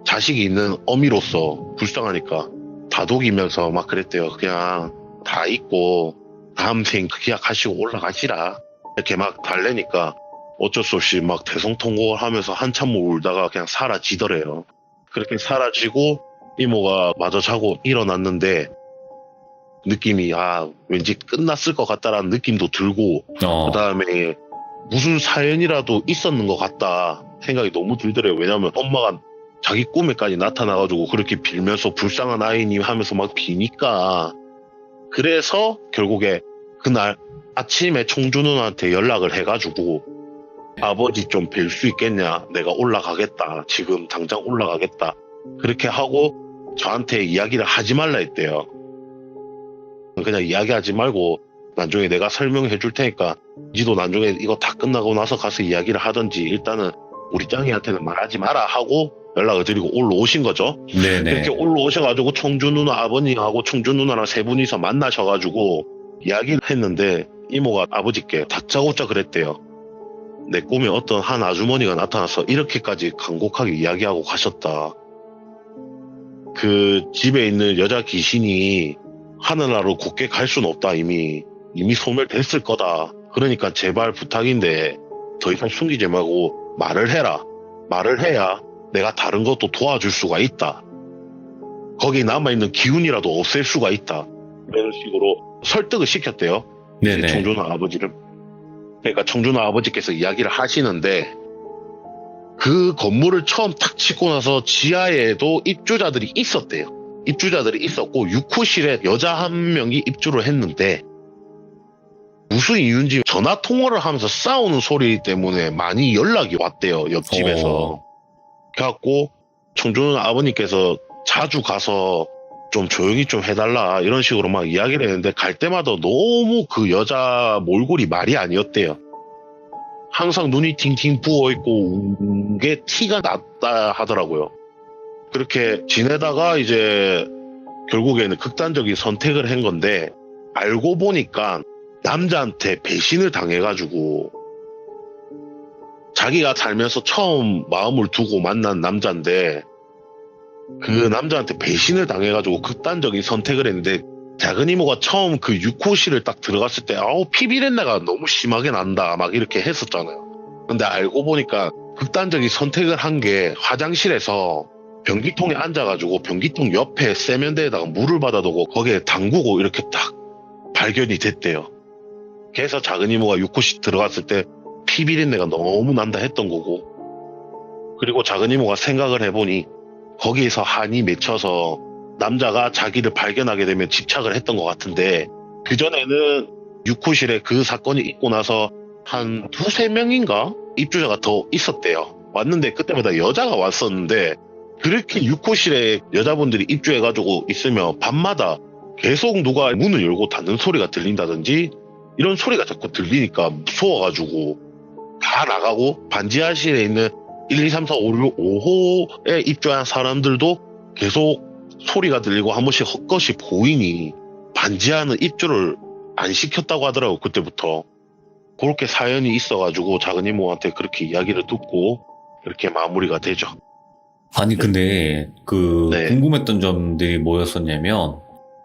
[SPEAKER 2] 자식이 있는 어미로서 불쌍하니까 다독이면서 막 그랬대요. 그냥 다 잊고 다음 생 기약하시고 올라가시라. 이렇게 막 달래니까 어쩔 수 없이 막 대성통곡을 하면서 한참 울다가 그냥 사라지더래요. 그렇게 사라지고 이모가 마저 자고 일어났는데 느낌이 왠지 끝났을 것 같다라는 느낌도 들고, 그 다음에 무슨 사연이라도 있었는 것 같다 생각이 너무 들더래요. 왜냐면 엄마가 자기 꿈에까지 나타나가지고 그렇게 빌면서 불쌍한 아이님 하면서 막 비니까. 그래서 결국에 그날 아침에 총주 누나한테 연락을 해가지고 아버지 좀 뵐 수 있겠냐, 내가 올라가겠다, 지금 당장 올라가겠다, 그렇게 하고 저한테 이야기를 하지 말라 했대요. 그냥 이야기하지 말고 나중에 내가 설명해 줄 테니까 니도 나중에 이거 다 끝나고 나서 가서 이야기를 하든지 일단은 우리 짱이한테는 말하지 마라 하고 연락을 드리고 올라오신 거죠.
[SPEAKER 1] 네네.
[SPEAKER 2] 이렇게 올라오셔가지고 청주 누나 아버님하고 청주 누나랑 세 분이서 만나셔가지고 이야기를 했는데 이모가 아버지께 다짜고짜 그랬대요. 내 꿈에 어떤 한 아주머니가 나타나서 이렇게까지 간곡하게 이야기하고 가셨다. 그 집에 있는 여자 귀신이 하늘나라로 곱게 갈 수는 없다. 이미 소멸됐을 거다. 그러니까 제발 부탁인데 더 이상 숨기지 말고 말을 해라. 말을 해야 내가 다른 것도 도와줄 수가 있다. 거기 남아있는 기운이라도 없앨 수가 있다. 이런 식으로 설득을 시켰대요.
[SPEAKER 1] 네네.
[SPEAKER 2] 청준아 아버지를. 그러니까 청준아 아버지께서 이야기를 하시는데, 그 건물을 처음 탁 짓고 나서 지하에도 입주자들이 있었대요. 입주자들이 있었고 6호실에 여자 한 명이 입주를 했는데 무슨 이유인지 전화 통화를 하면서 싸우는 소리 때문에 많이 연락이 왔대요, 옆집에서. 그래갖고 청준 아버님께서 자주 가서 좀 조용히 좀 해달라 이런 식으로 막 이야기를 했는데, 갈 때마다 너무 그 여자 몰골이 말이 아니었대요. 항상 눈이 팅팅 부어있고 운 게 티가 났다 하더라고요. 그렇게 지내다가 이제 결국에는 극단적인 선택을 한 건데, 알고 보니까 남자한테 배신을 당해가지고, 자기가 살면서 처음 마음을 두고 만난 남자인데 그 남자한테 배신을 당해가지고 극단적인 선택을 했는데, 작은 이모가 처음 그 6호실을 딱 들어갔을 때 피비린내가 너무 심하게 난다 막 이렇게 했었잖아요. 근데 알고 보니까 극단적인 선택을 한 게 화장실에서 변기통에 앉아가지고 변기통 옆에 세면대에다가 물을 받아두고 거기에 담그고 이렇게 딱 발견이 됐대요. 그래서 작은 이모가 6호실 들어갔을 때 피비린내가 너무 난다 했던 거고, 그리고 작은 이모가 생각을 해보니 거기에서 한이 맺혀서 남자가 자기를 발견하게 되면 집착을 했던 것 같은데, 그전에는 6호실에 그 사건이 있고 나서 한 두세 명인가 입주자가 더 있었대요. 왔는데 그때마다 여자가 왔었는데, 그렇게 6호실에 여자분들이 입주해가지고 있으면 밤마다 계속 누가 문을 열고 닫는 소리가 들린다든지 이런 소리가 자꾸 들리니까 무서워가지고 다 나가고, 반지하실에 있는 1, 2, 3, 4, 5, 6, 5호에 입주한 사람들도 계속 소리가 들리고 한 번씩 헛것이 보이니 반지하는 입주를 안 시켰다고 하더라고요. 그때부터. 그렇게 사연이 있어가지고 작은 이모한테 그렇게 이야기를 듣고 그렇게 마무리가 되죠.
[SPEAKER 1] 아니 근데
[SPEAKER 2] 네.
[SPEAKER 1] 궁금했던 점들이 뭐였었냐면,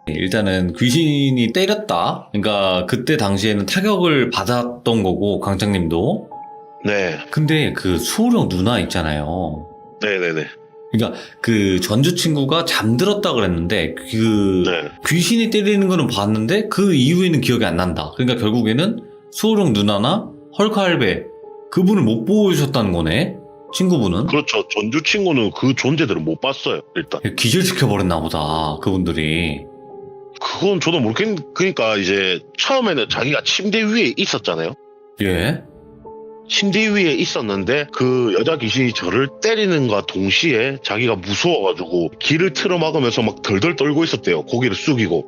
[SPEAKER 1] 일단은 귀신이 때렸다. 그러니까 그때 당시에는 타격을 받았던 거고, 강장님도.
[SPEAKER 2] 네.
[SPEAKER 1] 근데 그 수호령 누나 있잖아요.
[SPEAKER 2] 네네네.
[SPEAKER 1] 그러니까 그 전주 친구가 잠들었다 그랬는데 그
[SPEAKER 2] 네.
[SPEAKER 1] 귀신이 때리는 거는 봤는데 그 이후에는 기억이 안 난다. 그러니까 결국에는 수호령 누나나 헐크 할배 그분을 못 보셨다는 거네. 친구분은.
[SPEAKER 2] 그렇죠. 전주 친구는 그 존재들을 못 봤어요. 일단
[SPEAKER 1] 기절시켜버렸나 보다. 그분들이.
[SPEAKER 2] 그건 저도 모르겠. 그러니까 이제 처음에는 자기가 침대 위에 있었잖아요.
[SPEAKER 1] 예.
[SPEAKER 2] 침대 위에 있었는데 그 여자 귀신이 저를 때리는과 동시에 자기가 무서워가지고 길을 틀어막으면서 막 덜덜 떨고 있었대요. 고개를 숙이고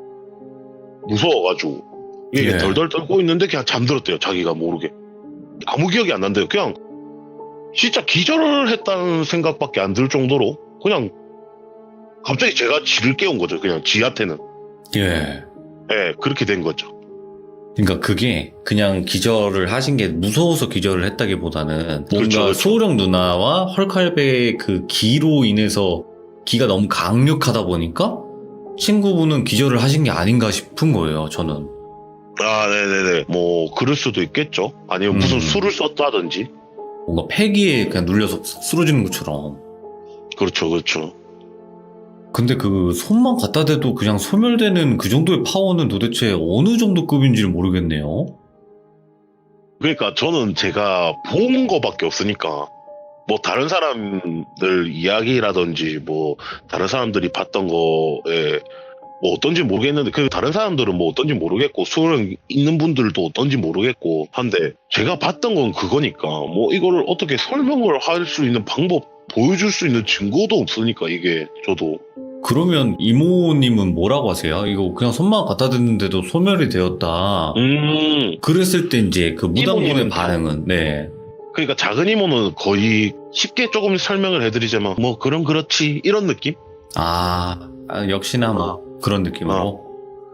[SPEAKER 2] 무서워가지고 이게
[SPEAKER 1] 예.
[SPEAKER 2] 덜덜 떨고 있는데 그냥 잠들었대요. 자기가 모르게. 아무 기억이 안 난대요. 그냥 진짜 기절을 했다는 생각밖에 안 들 정도로 그냥 갑자기 제가 지를 깨운 거죠. 그냥 지한테는.
[SPEAKER 1] 예.
[SPEAKER 2] 예, 그렇게 된 거죠.
[SPEAKER 1] 그러니까 그게 그냥 기절을 하신 게 무서워서 기절을 했다기보다는 뭔가
[SPEAKER 2] 그렇죠, 그렇죠.
[SPEAKER 1] 수호령 누나와 헐크할배의 그 기로 인해서 기가 너무 강력하다 보니까 친구분은 기절을 하신 게 아닌가 싶은 거예요, 저는.
[SPEAKER 2] 아, 네네네. 뭐 그럴 수도 있겠죠. 아니면 무슨 술을 썼다든지.
[SPEAKER 1] 뭔가 폐기에 그냥 눌려서 쓰러지는 것처럼.
[SPEAKER 2] 그렇죠, 그렇죠.
[SPEAKER 1] 근데 그 손만 갖다 대도 그냥 소멸되는 그 정도의 파워는 도대체 어느 정도 급인지를 모르겠네요.
[SPEAKER 2] 그러니까 저는 제가 본 거밖에 없으니까 뭐 다른 사람들 이야기라든지 뭐 다른 사람들이 봤던 거에 뭐 어떤지 모르겠는데 그 다른 사람들은 뭐 어떤지 모르겠고 수능 있는 분들도 어떤지 모르겠고 한데 제가 봤던 건 그거니까 뭐 이거를 어떻게 설명을 할 수 있는 방법 보여줄 수 있는 증거도 없으니까 이게 저도
[SPEAKER 1] 그러면 이모님은 뭐라고 하세요? 이거 그냥 손만 갖다 댔는데도 소멸이 되었다. 그랬을 때 이제 그 무당분의
[SPEAKER 2] 이모님은
[SPEAKER 1] 반응은 네.
[SPEAKER 2] 그러니까 작은 이모는 거의 쉽게 조금 설명을 해드리자면 뭐 그럼 그렇지 이런 느낌?
[SPEAKER 1] 역시나 뭐 그런 느낌으로.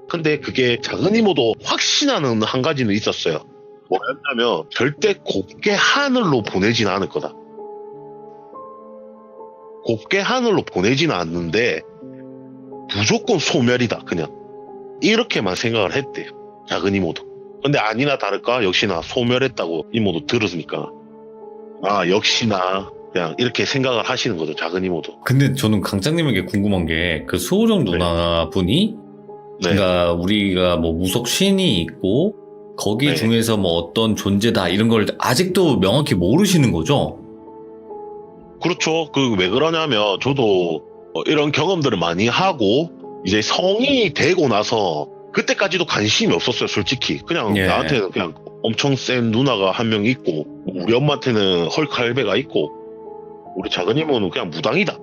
[SPEAKER 2] 근데 그게 작은 이모도 확신하는 한 가지는 있었어요. 뭐였냐면 절대 곱게 하늘로 보내지는 않을 거다. 곱게 하늘로 보내지는 않는데 무조건 소멸이다 그냥 이렇게만 생각을 했대요. 작은 이모도. 근데 아니나 다를까 역시나 소멸했다고 이모도 들었으니까 아 역시나 그냥 이렇게 생각을 하시는 거죠. 작은 이모도.
[SPEAKER 1] 근데 저는 강장님에게 궁금한 게 그 수호령 누나분이
[SPEAKER 2] 네.
[SPEAKER 1] 그러니까 우리가 뭐 무속 신이 있고 거기
[SPEAKER 2] 네.
[SPEAKER 1] 중에서 뭐 어떤 존재다 이런 걸 아직도 명확히 모르시는 거죠?
[SPEAKER 2] 그렇죠. 그 왜 그러냐면 저도 이런 경험들을 많이 하고 이제 성인이 되고 나서 그때까지도 관심이 없었어요. 솔직히 그냥
[SPEAKER 1] 예.
[SPEAKER 2] 나한테는 그냥 엄청 센 누나가 한 명 있고 우리 엄마한테는 헐크 할배가 있고 우리 작은 이모는 그냥 무당이다.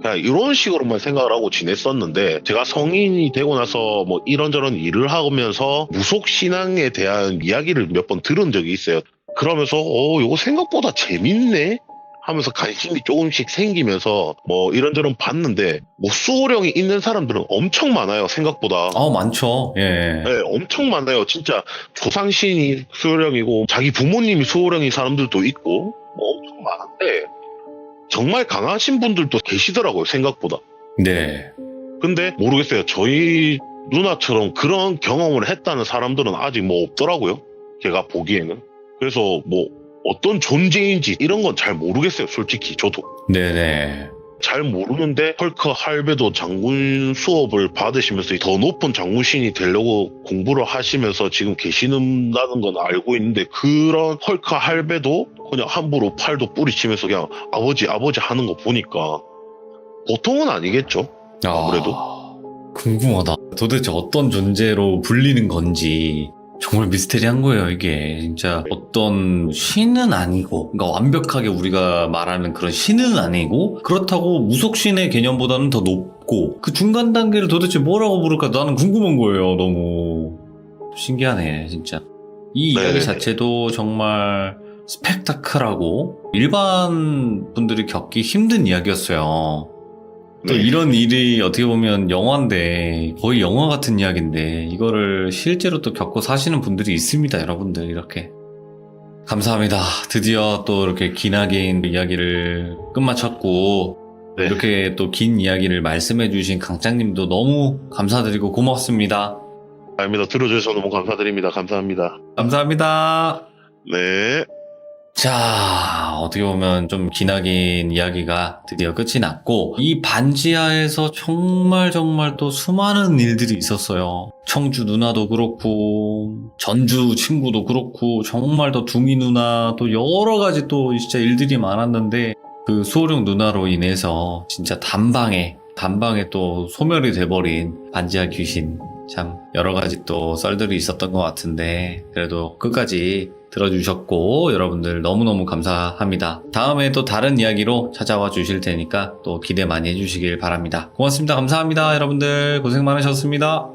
[SPEAKER 2] 그냥 이런 식으로만 생각을 하고 지냈었는데 제가 성인이 되고 나서 뭐 이런저런 일을 하면서 무속 신앙에 대한 이야기를 몇 번 들은 적이 있어요. 그러면서 이거 생각보다 재밌네 하면서 관심이 조금씩 생기면서 뭐 이런저런 봤는데 뭐 수호령이 있는 사람들은 엄청 많아요. 생각보다.
[SPEAKER 1] 많죠. 예.
[SPEAKER 2] 네, 엄청 많아요. 진짜 조상신이 수호령이고 자기 부모님이 수호령인 사람들도 있고 뭐 엄청 많은데 정말 강하신 분들도 계시더라고요. 생각보다.
[SPEAKER 1] 네.
[SPEAKER 2] 근데 모르겠어요. 저희 누나처럼 그런 경험을 했다는 사람들은 아직 뭐 없더라고요. 제가 보기에는. 그래서 뭐 어떤 존재인지 이런 건 잘 모르겠어요. 솔직히 저도.
[SPEAKER 1] 네네.
[SPEAKER 2] 잘 모르는데 헐크 할배도 장군 수업을 받으시면서 더 높은 장군신이 되려고 공부를 하시면서 지금 계시는다는 건 알고 있는데 그런 헐크 할배도 그냥 함부로 팔도 뿌리치면서 그냥 아버지 하는 거 보니까 보통은 아니겠죠. 아무래도.
[SPEAKER 1] 궁금하다. 도대체 어떤 존재로 불리는 건지 정말 미스테리한 거예요, 이게. 진짜 어떤 신은 아니고, 그러니까 완벽하게 우리가 말하는 그런 신은 아니고, 그렇다고 무속신의 개념보다는 더 높고, 그 중간 단계를 도대체 뭐라고 부를까 나는 궁금한 거예요, 너무. 신기하네, 진짜. 이 이야기 자체도 정말 스펙타클하고, 일반 분들이 겪기 힘든 이야기였어요. 또 이런 일이 어떻게 보면 영화인데 거의 영화 같은 이야기인데 이거를 실제로 또 겪고 사시는 분들이 있습니다. 여러분들 이렇게 감사합니다. 드디어 또 이렇게 기나긴 이야기를 끝마쳤고 이렇게 또 긴 이야기를 말씀해 주신 강장님도 너무 감사드리고 고맙습니다.
[SPEAKER 2] 아닙니다. 들어주셔서 너무 감사드립니다. 감사합니다.
[SPEAKER 1] 감사합니다.
[SPEAKER 2] 네.
[SPEAKER 1] 자, 어떻게 보면 좀 기나긴 이야기가 드디어 끝이 났고, 이 반지하에서 정말 또 수많은 일들이 있었어요. 청주 누나도 그렇고, 전주 친구도 그렇고, 정말 더 둥이 누나, 또 여러 가지 또 진짜 일들이 많았는데, 그 수호령 누나로 인해서 진짜 단방에 또 소멸이 돼버린 반지하 귀신. 참 여러 가지 또 썰들이 있었던 것 같은데 그래도 끝까지 들어주셨고 여러분들 너무너무 감사합니다. 다음에 또 다른 이야기로 찾아와 주실 테니까 또 기대 많이 해주시길 바랍니다. 고맙습니다. 감사합니다. 여러분들 고생 많으셨습니다.